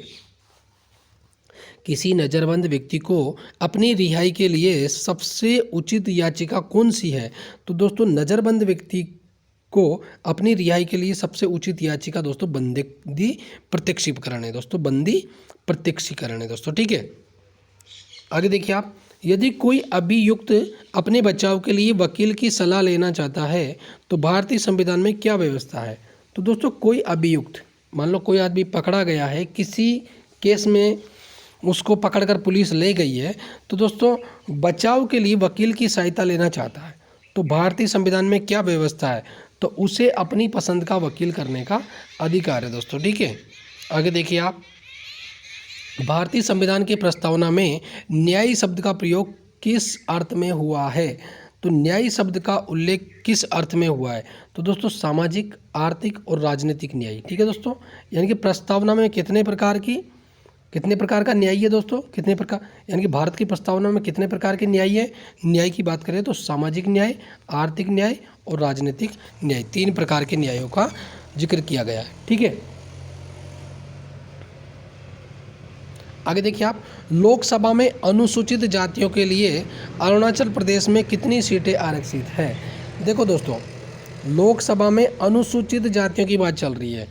किसी नज़रबंद व्यक्ति को अपनी रिहाई के लिए सबसे उचित याचिका कौन सी है, तो दोस्तों नज़रबंद व्यक्ति को अपनी रिहाई के लिए सबसे उचित याचिका दोस्तों बंदी प्रत्यक्षीकरण है दोस्तों, बंदी प्रत्यक्षीकरण है दोस्तों, ठीक है। आगे देखिए आप, यदि कोई अभियुक्त अपने बचाव के लिए वकील की सलाह लेना चाहता है तो भारतीय संविधान में क्या व्यवस्था है? तो दोस्तों कोई अभियुक्त, मान लो कोई आदमी पकड़ा गया है किसी केस में, उसको पकड़कर पुलिस ले गई है, तो दोस्तों बचाव के लिए वकील की सहायता लेना चाहता है तो भारतीय संविधान में क्या व्यवस्था है? तो उसे अपनी पसंद का वकील करने का अधिकार है दोस्तों। ठीक है, आगे देखिए आप, भारतीय संविधान की प्रस्तावना में न्यायी शब्द का प्रयोग किस अर्थ में हुआ है? तो न्यायी शब्द का उल्लेख किस अर्थ में हुआ है? तो दोस्तों सामाजिक, आर्थिक और राजनीतिक न्याय। ठीक है दोस्तों, यानी कि प्रस्तावना में कितने प्रकार का न्याय है दोस्तों? कितने प्रकार, यानी कि भारत की प्रस्तावना में कितने प्रकार के न्याय है? न्याय की बात करें तो सामाजिक न्याय, आर्थिक न्याय और राजनीतिक न्याय, 3 प्रकार के न्यायों का जिक्र किया गया है। ठीक है, आगे देखिए आप, लोकसभा में अनुसूचित जातियों के लिए अरुणाचल प्रदेश में कितनी सीटें आरक्षित है? देखो दोस्तों, लोकसभा में अनुसूचित जातियों की बात चल रही है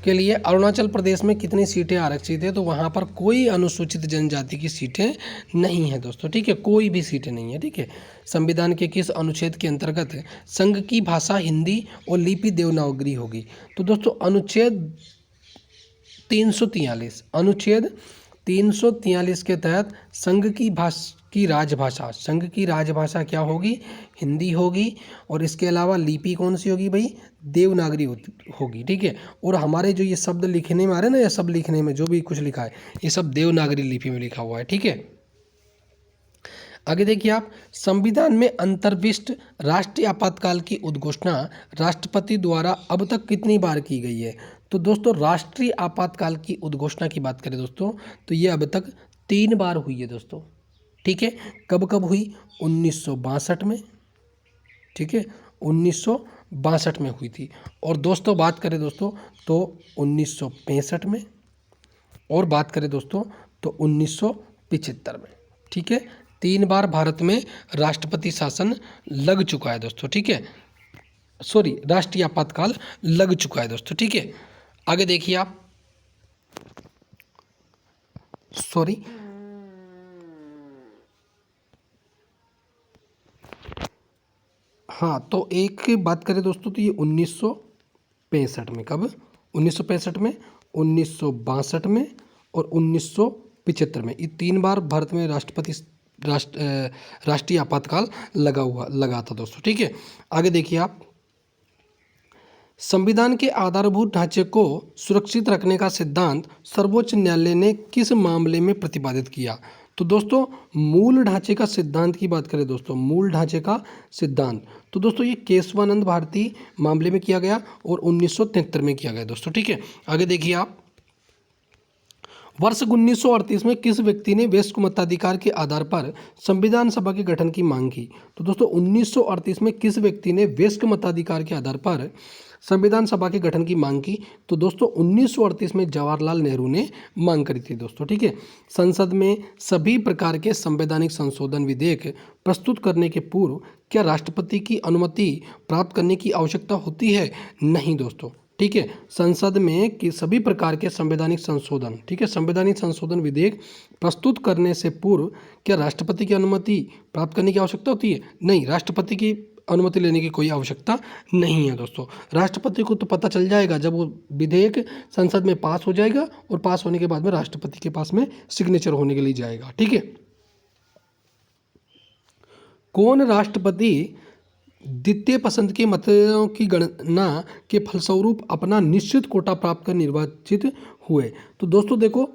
के लिए अरुणाचल प्रदेश में कितनी सीटें आरक्षित है? तो वहाँ पर कोई अनुसूचित जनजाति की सीटें नहीं है दोस्तों। ठीक है, कोई भी सीटें नहीं है। ठीक है, संविधान के किस अनुच्छेद के अंतर्गत संघ की भाषा हिंदी और लिपि देवनागरी होगी? तो दोस्तों अनुच्छेद 343 के तहत संघ की राजभाषा क्या होगी? हिंदी होगी। और इसके अलावा लिपि कौन सी होगी भाई? देवनागरी होगी। ठीक है, और हमारे जो ये शब्द लिखने में आ रहे हैं ना, ये सब लिखने में जो भी कुछ लिखा है ये सब देवनागरी लिपि में लिखा हुआ है। ठीक है, आगे देखिए आप, संविधान में अंतर्विष्ट राष्ट्रीय आपातकाल की उद्घोषणा राष्ट्रपति द्वारा अब तक कितनी बार की गई है? तो दोस्तों राष्ट्रीय आपातकाल की उद्घोषणा की बात करें दोस्तों तो ये अब तक 3 बार हुई है दोस्तों। ठीक है, कब कब हुई? 1962 में। ठीक है, 1962 में हुई थी। और दोस्तों बात करें दोस्तों तो 1965 में, और बात करें दोस्तों तो 1975 में। ठीक है, 3 बार भारत में राष्ट्रपति शासन लग चुका है दोस्तों। ठीक है, सॉरी, राष्ट्रीय आपातकाल लग चुका है दोस्तों। ठीक है, आगे देखिए आप, सॉरी, हाँ, तो एक बात करें दोस्तों तो ये 1965 में, कब? 1965 में, 1962 में और 1975 में, ये 3 बार भारत में राष्ट्रीय आपातकाल लगा था दोस्तों। ठीक है, आगे देखिए आप, संविधान के आधारभूत ढांचे को सुरक्षित रखने का सिद्धांत सर्वोच्च न्यायालय ने किस मामले में प्रतिपादित किया? तो दोस्तों मूल ढांचे का सिद्धांत की बात करें दोस्तों, मूल ढांचे का सिद्धांत, तो दोस्तों ये केशवानंद भारती मामले में किया गया और 1973 में किया गया दोस्तों। ठीक है, आगे देखिए आप, वर्ष 1938 में किस व्यक्ति ने वयस्क मताधिकार के आधार पर संविधान सभा के गठन की मांग की? तो दोस्तों 1938 में किस व्यक्ति ने वयस्क मताधिकार के आधार पर संविधान सभा के गठन की मांग की? तो दोस्तों 1938 में जवाहरलाल नेहरू ने मांग करी थी दोस्तों। ठीक है, संसद में सभी प्रकार के संवैधानिक संशोधन विधेयक प्रस्तुत करने के पूर्व क्या राष्ट्रपति की अनुमति प्राप्त करने की आवश्यकता होती है? नहीं दोस्तों। ठीक है, संसद में कि सभी प्रकार के संवैधानिक संशोधन, ठीक है, संवैधानिक संशोधन विधेयक प्रस्तुत करने से पूर्व क्या राष्ट्रपति की अनुमति प्राप्त करने की आवश्यकता होती है? नहीं, राष्ट्रपति की अनुमति लेने की कोई आवश्यकता नहीं है दोस्तों। राष्ट्रपति को तो पता चल जाएगा जब वो विधेयक संसद में पास हो जाएगा और पास होने के बाद में राष्ट्रपति के पास में सिग्नेचर होने के लिए जाएगा। ठीक है, कौन राष्ट्रपति द्वितीय पसंद के मतों की गणना के फलस्वरूप अपना निश्चित कोटा प्राप्त कर निर्वाचित हुए? तो दोस्तों देखो,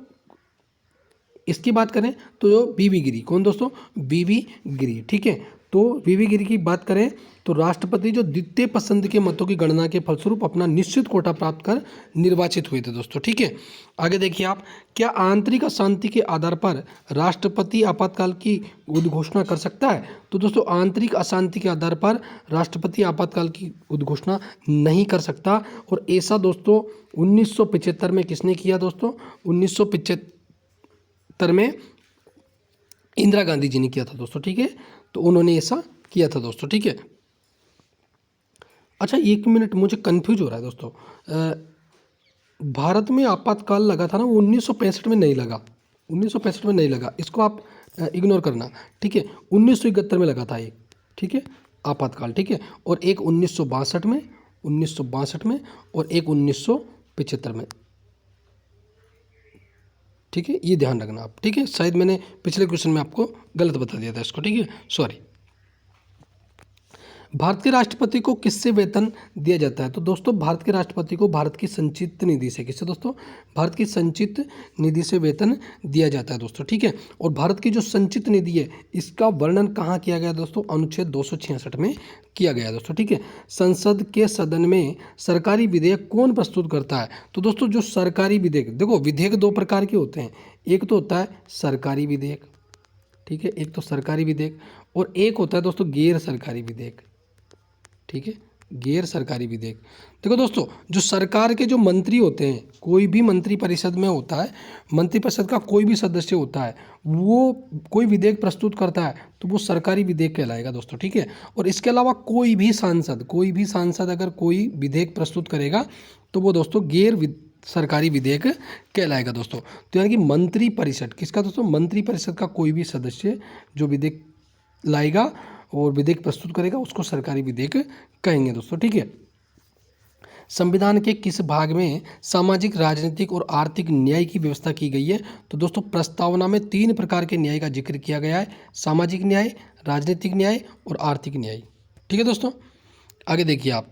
इसकी बात करें तो वीवी गिरी। कौन दोस्तों? वीवी गिरी। ठीक है, तो वीवी गिरी की बात करें तो राष्ट्रपति जो द्वितीय पसंद के मतों की गणना के फलस्वरूप अपना निश्चित कोटा प्राप्त कर निर्वाचित हुए थे दोस्तों। ठीक है, आगे देखिए आप, क्या आंतरिक अशांति के आधार पर राष्ट्रपति आपातकाल की उद्घोषणा कर सकता है? तो दोस्तों आंतरिक अशांति के आधार पर राष्ट्रपति आपातकाल की उद्घोषणा नहीं कर सकता। और ऐसा दोस्तों 1975 में किसने किया दोस्तों? 1975 में इंदिरा गांधी जी ने किया था दोस्तों। ठीक है, तो उन्होंने ऐसा किया था दोस्तों। ठीक है, अच्छा 1 मिनट, मुझे कंफ्यूज हो रहा है दोस्तों। भारत में आपातकाल लगा था ना, वो 1965 में नहीं लगा, 1965 में नहीं लगा। इसको आप इग्नोर करना, ठीक है। 1971 में लगा था एक, ठीक है, आपातकाल, ठीक है। और एक 1962 में, 1962 में, और एक 1975 में, ठीक है। ये ध्यान रखना आप, ठीक है। शायद मैंने पिछले क्वेश्चन में आपको गलत बता दिया था इसको, ठीक है, सॉरी। भारत के राष्ट्रपति को किससे वेतन दिया जाता है? तो दोस्तों भारत के राष्ट्रपति को भारत की संचित निधि से, किससे दोस्तों? भारत की संचित निधि से वेतन दिया जाता है दोस्तों, ठीक है। और भारत की जो संचित निधि है इसका वर्णन कहाँ किया गया दोस्तों? अनुच्छेद 266 में किया गया दोस्तों, ठीक है। संसद के सदन में सरकारी विधेयक कौन प्रस्तुत करता है? तो दोस्तों जो सरकारी विधेयक, देखो विधेयक दो प्रकार के होते हैं, एक तो होता है सरकारी विधेयक, ठीक है, एक तो सरकारी विधेयक, और एक होता है दोस्तों गैर सरकारी विधेयक, ठीक है, गैर सरकारी विधेयक। देखो दोस्तों जो सरकार के जो मंत्री होते हैं, कोई भी मंत्री परिषद में होता है, मंत्री परिषद का कोई भी सदस्य होता है, वो कोई विधेयक प्रस्तुत करता है तो वो सरकारी विधेयक कहलाएगा दोस्तों, ठीक है। और इसके अलावा कोई भी सांसद अगर कोई विधेयक प्रस्तुत करेगा तो वो दोस्तों सरकारी विधेयक कहलाएगा दोस्तों। तो यानी कि मंत्री परिषद किसका दोस्तों? मंत्री परिषद का कोई भी सदस्य जो विधेयक लाएगा और विधेयक प्रस्तुत करेगा उसको सरकारी विधेयक कहेंगे दोस्तों, ठीक है। संविधान के किस भाग में सामाजिक, राजनीतिक और आर्थिक न्याय की व्यवस्था की गई है? तो दोस्तों प्रस्तावना में 3 प्रकार के न्याय का जिक्र किया गया है, सामाजिक न्याय, राजनीतिक न्याय और आर्थिक न्याय, ठीक है दोस्तों। आगे देखिए आप,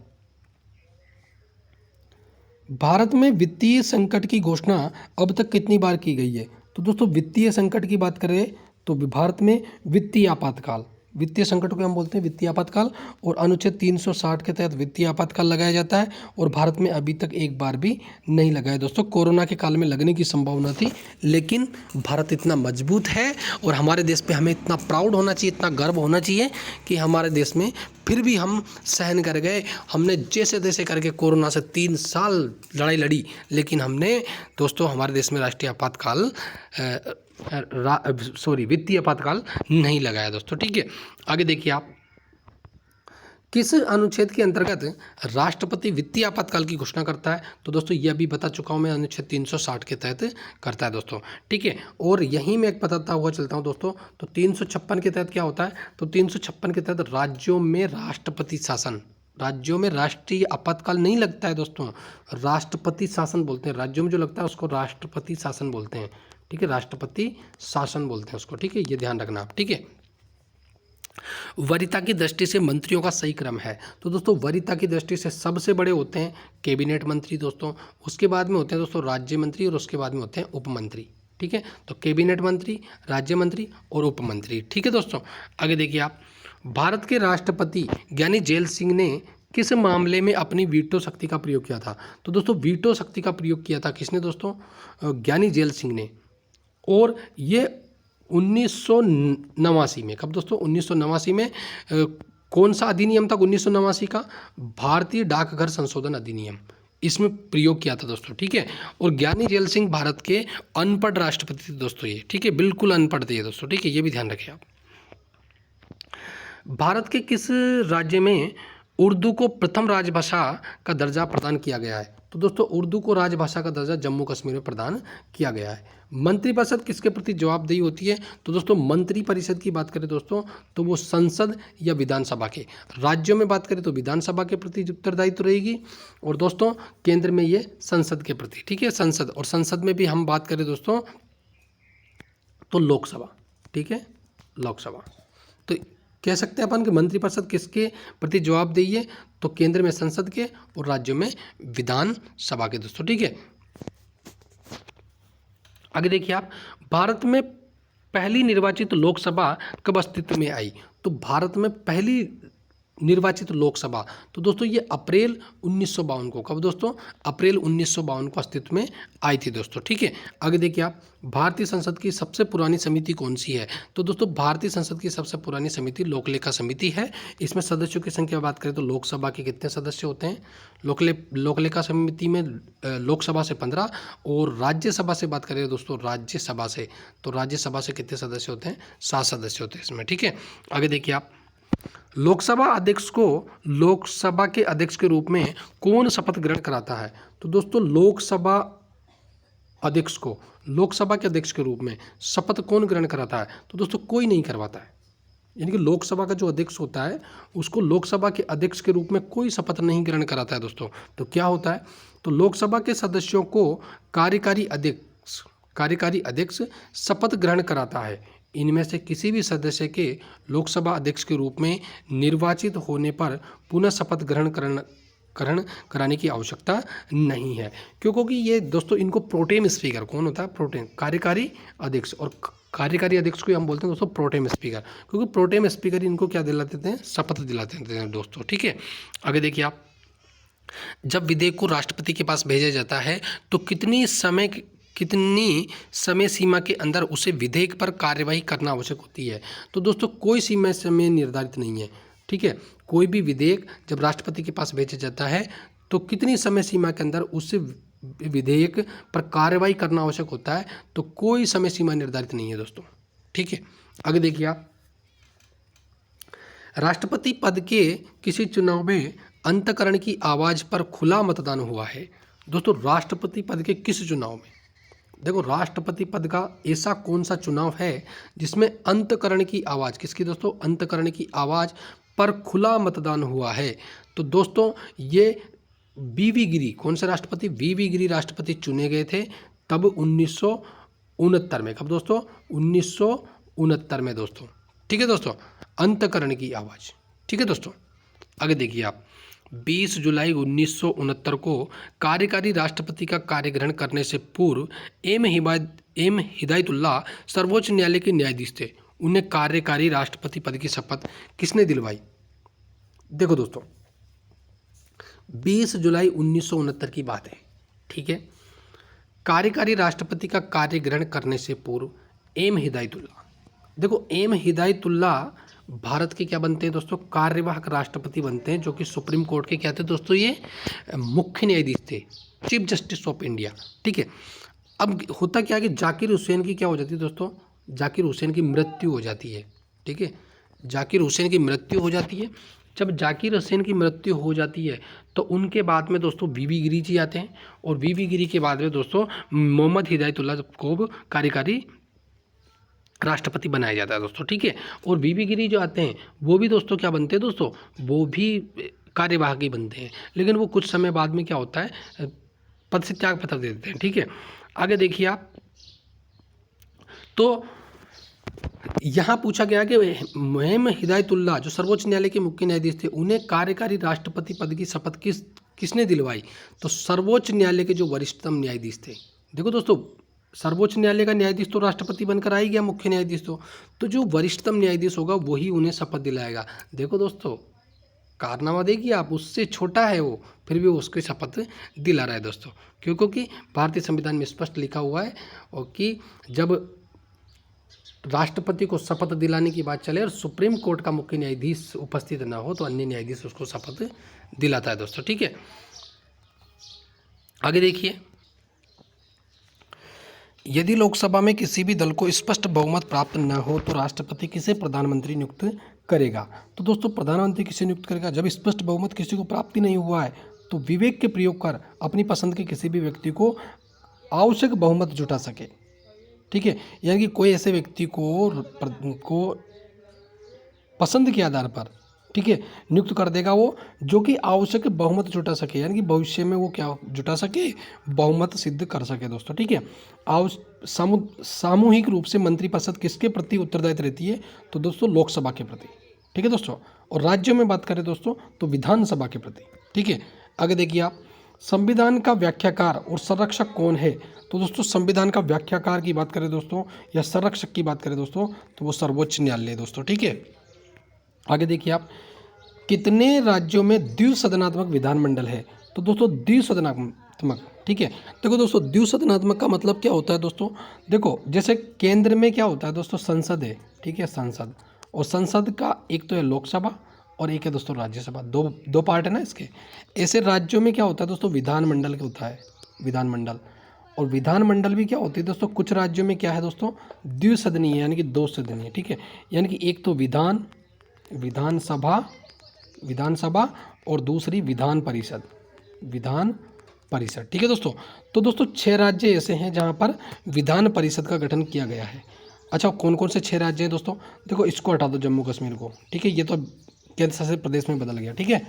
भारत में वित्तीय संकट की घोषणा अब तक कितनी बार की गई है? तो दोस्तों वित्तीय संकट की बात करें तो भारत में वित्तीय आपातकाल, वित्तीय संकट को हम बोलते हैं वित्तीय आपातकाल, और अनुच्छेद 360 के तहत वित्तीय आपातकाल लगाया जाता है। और भारत में अभी तक एक बार भी नहीं लगा है दोस्तों। कोरोना के काल में लगने की संभावना थी, लेकिन भारत इतना मजबूत है और हमारे देश पे हमें इतना प्राउड होना चाहिए, इतना गर्व होना चाहिए कि हमारे देश में फिर भी हम सहन कर गए। हमने जैसे तैसे करके कोरोना से 3 साल लड़ाई लड़ी, लेकिन हमने दोस्तों हमारे देश में राष्ट्रीय आपातकाल वित्तीय आपातकाल नहीं लगाया दोस्तों, ठीक है। आगे देखिए आप, किस अनुच्छेद के अंतर्गत राष्ट्रपति वित्तीय आपातकाल की घोषणा करता है? तो दोस्तों ये अभी बता चुका हूँ मैं, अनुच्छेद 360 के तहत करता है दोस्तों, ठीक है। और यहीं मैं एक बताता हुआ चलता हूँ दोस्तों, तो 356 के तहत क्या होता है? तो 356 के तहत राज्यों में राष्ट्रपति शासन, राज्यों में राष्ट्रीय आपातकाल नहीं लगता है दोस्तों, राष्ट्रपति शासन बोलते हैं। राज्यों में जो लगता है उसको राष्ट्रपति शासन बोलते हैं, ठीक है, राष्ट्रपति शासन बोलते हैं उसको, ठीक है, ये ध्यान रखना आप, ठीक है। वरीयता की दृष्टि से मंत्रियों का सही क्रम है? तो दोस्तों वरीयता की दृष्टि से सबसे बड़े होते हैं कैबिनेट मंत्री दोस्तों, उसके बाद में होते हैं दोस्तों राज्य मंत्री, और उसके बाद में होते हैं उप मंत्री, ठीक है। तो कैबिनेट मंत्री, राज्य मंत्री और उप मंत्री, ठीक है दोस्तों। आगे देखिए आप, भारत के राष्ट्रपति ज्ञानी जेल सिंह ने किस मामले में अपनी वीटो शक्ति का प्रयोग किया था? तो दोस्तों वीटो शक्ति का प्रयोग किया था किसने दोस्तों? ज्ञानी जेल सिंह ने। और ये 1989 में, कब दोस्तों? 1989 में। कौन सा अधिनियम था 1989 का? भारतीय डाकघर संशोधन अधिनियम, इसमें प्रयोग किया था दोस्तों, ठीक है। और ज्ञानी जेल सिंह भारत के अनपढ़ राष्ट्रपति थे दोस्तों ये, ठीक है, बिल्कुल अनपढ़ थे दोस्तों, ठीक है, ये भी ध्यान रखें आप। भारत के किस राज्य में उर्दू को प्रथम राजभाषा का दर्जा प्रदान किया गया है? तो दोस्तों उर्दू को राजभाषा का दर्जा जम्मू कश्मीर में प्रदान किया गया है। मंत्रिपरिषद किसके प्रति जवाबदेही होती है? तो दोस्तों मंत्रिपरिषद की बात करें दोस्तों तो वो संसद या विधानसभा के, राज्यों में बात करें तो विधानसभा के प्रति उत्तरदायित्व रहेगी, और दोस्तों केंद्र में ये संसद के प्रति, ठीक है, संसद। और संसद में भी हम बात करें दोस्तों तो लोकसभा, ठीक है, लोकसभा। तो कह सकते हैं अपन कि मंत्रिपरिषद किसके प्रति जवाबदेही है? तो केंद्र में संसद के और राज्यों में विधानसभा के दोस्तों, ठीक है। आगे देखिए आप, भारत में पहली निर्वाचित लोकसभा कब अस्तित्व में आई? तो भारत में पहली निर्वाचित लोकसभा, तो दोस्तों ये अप्रैल 1952 को, कब दोस्तों? अप्रैल 1952 को अस्तित्व में आई थी दोस्तों, ठीक है। आगे देखिए आप, भारतीय संसद की सबसे पुरानी समिति कौन सी है? तो दोस्तों भारतीय संसद की सबसे पुरानी समिति लोकलेखा समिति है। इसमें सदस्यों की संख्या बात करें तो लोकसभा के कितने सदस्य होते हैं? लोकलेखा समिति में लोकसभा से 15, और राज्यसभा से बात करें दोस्तों, राज्यसभा से, तो राज्यसभा से कितने सदस्य होते हैं? 7 सदस्य होते हैं इसमें, ठीक है। आगे देखिए आप, लोकसभा अध्यक्ष को लोकसभा के अध्यक्ष के रूप में कौन शपथ ग्रहण कराता है? तो दोस्तों लोकसभा अध्यक्ष को, लोकसभा के अध्यक्ष के रूप में शपथ कौन ग्रहण कराता है? तो दोस्तों कोई नहीं करवाता है। यानी कि लोकसभा का जो अध्यक्ष होता है उसको लोकसभा के अध्यक्ष के रूप में कोई शपथ नहीं ग्रहण कराता है दोस्तों। तो क्या होता है? तो लोकसभा के सदस्यों को कार्यकारी अध्यक्ष शपथ ग्रहण कराता है। इनमें से किसी भी सदस्य के लोकसभा अध्यक्ष के रूप में निर्वाचित होने पर पुनः शपथ ग्रहण कराने की आवश्यकता नहीं है। क्योंकि ये दोस्तों इनको प्रोटेम स्पीकर, कौन होता है? प्रोटेम कार्यकारी अध्यक्ष, और कार्यकारी अध्यक्ष को हम बोलते हैं दोस्तों प्रोटेम स्पीकर, क्योंकि प्रोटेम स्पीकर इनको क्या दिला देते हैं? शपथ दिला देते हैं दोस्तों। ठीक है, आगे देखिए आप, जब विधेयक को राष्ट्रपति के पास भेजा जाता है तो कितनी समय सीमा के अंदर उसे विधेयक पर कार्यवाही करना आवश्यक होती है? तो दोस्तों कोई समय निर्धारित नहीं है। ठीक है, कोई भी विधेयक जब राष्ट्रपति के पास भेजा जाता है तो कितनी समय सीमा के अंदर उस विधेयक पर कार्रवाई करना आवश्यक होता है, तो कोई समय सीमा निर्धारित नहीं है दोस्तों। ठीक है, आगे देखिए आप, राष्ट्रपति पद के किसी चुनाव में अंतःकरण की आवाज पर खुला मतदान हुआ है। दोस्तों राष्ट्रपति पद के किस चुनाव में? देखो, राष्ट्रपति पद का ऐसा कौन सा चुनाव है जिसमें अंतःकरण की आवाज़, किसकी दोस्तों? अंतःकरण की आवाज़ पर खुला मतदान हुआ है। तो दोस्तों ये वीवी गिरी, कौन से राष्ट्रपति? वीवी गिरी राष्ट्रपति चुने गए थे तब 1969 में। कब दोस्तों? 1969 में दोस्तों। ठीक है दोस्तों, अंतःकरण की आवाज़। ठीक है दोस्तों, आगे देखिए आप, 20 जुलाई 1969 को कार्यकारी राष्ट्रपति का कार्यग्रहण करने से पूर्व एम हिदायतुल्लाह सर्वोच्च न्यायालय के न्यायाधीश थे। उन्हें कार्यकारी राष्ट्रपति पद की शपथ किसने दिलवाई? देखो दोस्तों, 20 जुलाई 1969 की बात है। ठीक है, कार्यकारी राष्ट्रपति का कार्यग्रहण करने से पूर्व एम हिदायतुल्लाह, देखो एम हिदायतुल्लाह भारत के क्या बनते हैं दोस्तों? कार्यवाहक राष्ट्रपति बनते हैं, जो कि सुप्रीम कोर्ट के क्या थे दोस्तों? ये मुख्य न्यायाधीश थे, चीफ जस्टिस ऑफ इंडिया। ठीक है, अब होता क्या है कि जाकिर हुसैन की क्या हो जाती है दोस्तों? जाकिर हुसैन की मृत्यु हो जाती है। ठीक है, जाकिर हुसैन की मृत्यु हो जाती है। जब जाकिर हुसैन की मृत्यु हो जाती है तो उनके बाद में दोस्तों वीवी गिरी जी आते हैं, और वीवी गिरी के बाद में दोस्तों मोहम्मद हिदायतुल्लाह को कार्यकारी राष्ट्रपति बनाया जाता है दोस्तों। ठीक है, और वीवी गिरी जो आते हैं वो भी दोस्तों क्या बनते हैं दोस्तों? वो भी कार्यवाहक ही बनते हैं, लेकिन वो कुछ समय बाद में क्या होता है? पद से त्याग पत्र दे देते हैं। ठीक है, आगे देखिए आप, तो यहाँ पूछा गया कि एम हिदायतुल्लाह जो सर्वोच्च न्यायालय के मुख्य न्यायाधीश थे, उन्हें कार्यकारी राष्ट्रपति पद की शपथ किसने दिलवाई? तो सर्वोच्च न्यायालय के जो वरिष्ठतम न्यायाधीश थे। देखो दोस्तों, सर्वोच्च न्यायालय का न्यायाधीश तो राष्ट्रपति बनकर आ ही गया, मुख्य न्यायाधीश तो जो वरिष्ठतम न्यायाधीश होगा वही उन्हें शपथ दिलाएगा। देखो दोस्तों, कारनामा देखिए आप, उससे छोटा है वो, फिर भी उसकी शपथ दिला रहा है दोस्तों। क्योंकि भारतीय संविधान में स्पष्ट लिखा हुआ है और कि जब राष्ट्रपति को शपथ दिलाने की बात चले और सुप्रीम कोर्ट का मुख्य न्यायाधीश उपस्थित ना हो तो अन्य न्यायाधीश उसको शपथ दिलाता है दोस्तों। ठीक है, आगे देखिए, यदि लोकसभा में किसी भी दल को स्पष्ट बहुमत प्राप्त न हो तो राष्ट्रपति किसे प्रधानमंत्री नियुक्त करेगा? तो दोस्तों प्रधानमंत्री किसे नियुक्त करेगा? जब स्पष्ट बहुमत किसी को प्राप्ति नहीं हुआ है तो विवेक के प्रयोग कर अपनी पसंद के किसी भी व्यक्ति को आवश्यक बहुमत जुटा सके। ठीक है, यानी कि कोई ऐसे व्यक्ति को पसंद के आधार पर, ठीक है, नियुक्त कर देगा वो, जो कि आवश्यक बहुमत जुटा सके, यानी कि भविष्य में वो क्या जुटा सके? बहुमत सिद्ध कर सके दोस्तों। ठीक है, सामूहिक रूप से मंत्रिपरिषद किसके प्रति उत्तरदायित्व रहती है? तो दोस्तों लोकसभा के प्रति। ठीक है दोस्तों, और राज्यों में बात करें दोस्तों तो विधानसभा के प्रति। ठीक है, आगे देखिए आप, संविधान का व्याख्याकार और संरक्षक कौन है? तो दोस्तों संविधान का व्याख्याकार की बात करें दोस्तों या संरक्षक की बात करें दोस्तों तो वो सर्वोच्च न्यायालय है दोस्तों। ठीक है, आगे देखिए आप, कितने राज्यों में द्विसदनात्मक विधानमंडल है? तो दोस्तों द्विसदनात्मक, ठीक है, देखो दोस्तों द्विसदनात्मक का मतलब क्या होता है दोस्तों? देखो जैसे केंद्र में क्या होता है दोस्तों? संसद है। ठीक है, संसद, और संसद का एक तो है लोकसभा और एक है दोस्तों राज्यसभा, दो पार्ट है ना इसके। ऐसे राज्यों में क्या होता है दोस्तों? विधानमंडल होता है, विधानमंडल। और विधानमंडल भी क्या होती है दोस्तों? कुछ राज्यों में क्या है दोस्तों? द्विसदनीय, यानी कि दो सदनीय। ठीक है, यानी कि एक तो विधानसभा और दूसरी विधान परिषद, परिषद। ठीक है दोस्तों। तो दोस्तों 6 राज्य ऐसे हैं जहाँ पर विधान परिषद का गठन किया गया है। अच्छा, कौन कौन से 6 राज्य हैं दोस्तों? देखो, इसको हटा दो, जम्मू कश्मीर को। ठीक है, ये तो केंद्र शासित प्रदेश में बदल गया। ठीक है,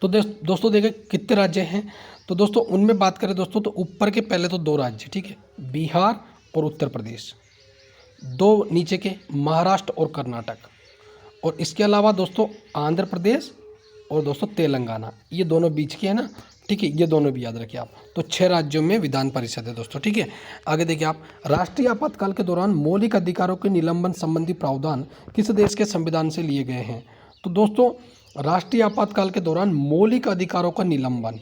तो दोस्तों देखें कितने राज्य हैं। तो दोस्तों उनमें बात करें दोस्तों, तो ऊपर के पहले तो 2 राज्य, ठीक है, बिहार और उत्तर प्रदेश। 2 नीचे के महाराष्ट्र और कर्नाटक। और इसके अलावा दोस्तों आंध्र प्रदेश और दोस्तों तेलंगाना, ये दोनों बीच के हैं ना। ठीक है, ये दोनों भी याद रखिए आप। तो 6 राज्यों में विधान परिषद है दोस्तों। ठीक है, आगे देखिए आप, राष्ट्रीय आपातकाल के दौरान मौलिक अधिकारों के निलंबन संबंधी प्रावधान किस देश के संविधान से लिए गए हैं? तो दोस्तों राष्ट्रीय आपातकाल के दौरान मौलिक अधिकारों का निलंबन,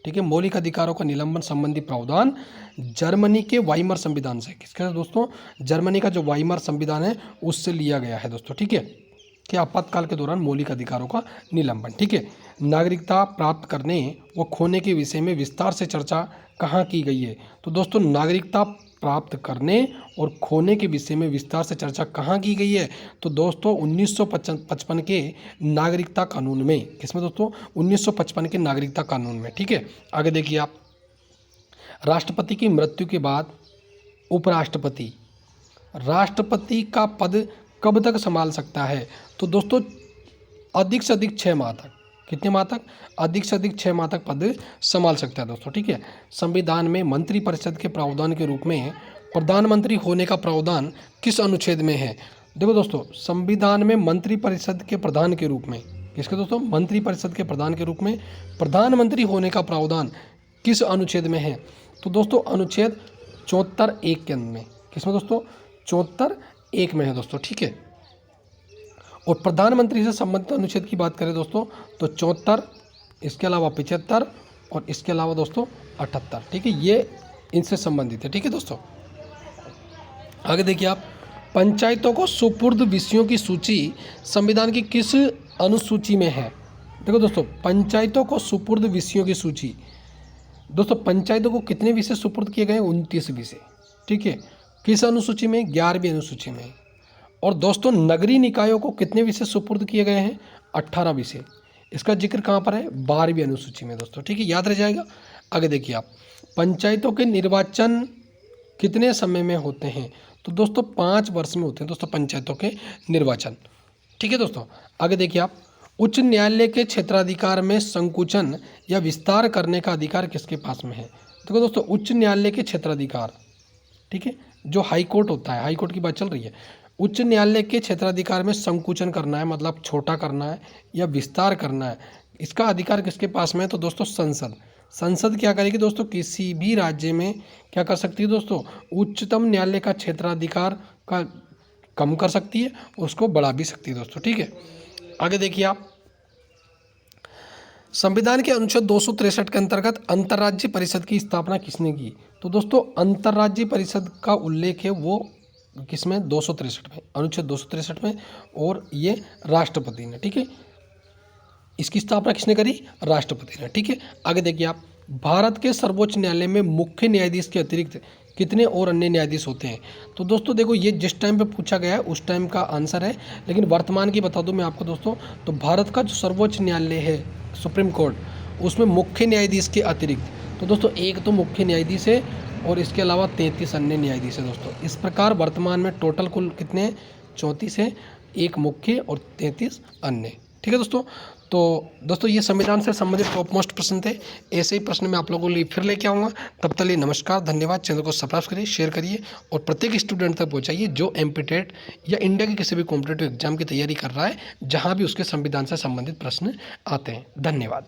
ठीक है, मौलिक अधिकारों का निलंबन संबंधी प्रावधान जर्मनी के वाइमर संविधान से, किसका दोस्तों? जर्मनी का जो वाइमर संविधान है उससे लिया गया है दोस्तों। ठीक है, कि आपातकाल के दौरान मौलिक अधिकारों का निलंबन। ठीक है, नागरिकता प्राप्त करने व खोने के विषय में विस्तार से चर्चा कहाँ की गई है? तो दोस्तों नागरिकता प्राप्त करने और खोने के विषय में विस्तार से चर्चा कहाँ की गई है? तो दोस्तों 1955 के नागरिकता कानून में। किसमें दोस्तों? 1955 के नागरिकता कानून में। ठीक है, आगे देखिए आप, राष्ट्रपति की मृत्यु के बाद उपराष्ट्रपति राष्ट्रपति का पद कब तक संभाल सकता है? तो दोस्तों अधिक से अधिक 6 माह तक। कितने माह तक? अधिक से अधिक 6 माह तक पद संभाल सकता है दोस्तों। ठीक है, संविधान में मंत्रिपरिषद के प्रावधान के रूप में प्रधानमंत्री होने का प्रावधान किस अनुच्छेद में है? देखो दोस्तों, संविधान में मंत्रिपरिषद के प्रधान के रूप में, किसके दोस्तों? मंत्रिपरिषद के प्रधान के रूप में प्रधानमंत्री होने का प्रावधान किस अनुच्छेद में है? तो दोस्तों अनुच्छेद 74(1) के अंदर में। किसमें दोस्तों? 74(1) में है दोस्तों। ठीक है, और प्रधानमंत्री से संबंधित अनुच्छेद की बात करें दोस्तों तो 74, इसके अलावा 75 और इसके अलावा दोस्तों 78। ठीक है, ये इनसे संबंधित है। ठीक है दोस्तों, आगे देखिए आप, पंचायतों को सुपुर्द विषयों की सूची संविधान की किस अनुसूची में है? देखो दोस्तों, पंचायतों को सुपुर्द विषयों की सूची, दोस्तों पंचायतों को कितने विषय सुपुर्द किए गए? 29 विषय। ठीक है, किस अनुसूची में? 11वीं अनुसूची में। और दोस्तों नगरीय निकायों को कितने विषय सुपुर्द किए गए हैं? 18 विषय। इसका जिक्र कहाँ पर है? 12वीं अनुसूची में दोस्तों। ठीक है, याद रह जाएगा। आगे देखिए आप, पंचायतों के निर्वाचन कितने समय में होते हैं? तो दोस्तों 5 वर्ष में होते हैं दोस्तों पंचायतों के निर्वाचन। ठीक है दोस्तों, आगे देखिए आप, उच्च न्यायालय के क्षेत्राधिकार में संकुचन या विस्तार करने का अधिकार किसके पास में है? देखो दोस्तों, उच्च न्यायालय के क्षेत्राधिकार, ठीक है, जो हाई कोर्ट होता है, हाई कोर्ट की बात चल रही है, उच्च न्यायालय के क्षेत्राधिकार में संकुचन करना है, मतलब छोटा करना है या विस्तार करना है, इसका अधिकार किसके पास में है? तो दोस्तों संसद। संसद क्या करेगी दोस्तों? किसी भी राज्य में क्या कर सकती है दोस्तों? उच्चतम न्यायालय का क्षेत्राधिकार का कम कर सकती है, उसको बढ़ा भी सकती है दोस्तों। ठीक है, आगे देखिए आप, संविधान के अनुच्छेद 263 के अंतर्गत अंतर्राज्यीय परिषद की स्थापना किसने की? तो दोस्तों अंतर्राज्यीय परिषद का उल्लेख है वो किसमें? 263 में, अनुच्छेद 263 में, और ये राष्ट्रपति ने। ठीक है, इसकी स्थापना किसने करी? राष्ट्रपति ने। ठीक है, आगे देखिए आप, भारत के सर्वोच्च न्यायालय में मुख्य न्यायाधीश के अतिरिक्त कितने और अन्य न्यायाधीश होते हैं? तो दोस्तों देखो, ये जिस टाइम पे पूछा गया है उस टाइम का आंसर है, लेकिन वर्तमान की बता दूं मैं आपको दोस्तों, तो भारत का जो सर्वोच्च न्यायालय है सुप्रीम कोर्ट, उसमें मुख्य न्यायाधीश के अतिरिक्त तो दोस्तों एक तो मुख्य न्यायाधीश है और इसके अलावा 33 अन्य न्यायाधीश है दोस्तों। इस प्रकार वर्तमान में टोटल कुल कितने हैं? 34 है, एक मुख्य और 33 अन्य। ठीक है दोस्तों, तो दोस्तों ये संविधान से संबंधित टॉप मोस्ट प्रश्न थे। ऐसे ही प्रश्न मैं आप लोगों के लिए फिर लेके आऊँगा। तब तक लिए नमस्कार, धन्यवाद। चैनल को सब्सक्राइब करिए, शेयर करिए और प्रत्येक स्टूडेंट तक पहुँचाइए जो एमपीटेट या इंडिया के किसी भी कॉम्पिटेटिव एग्जाम की तैयारी कर रहा है, जहाँ भी उसके संविधान से संबंधित प्रश्न आते हैं। धन्यवाद।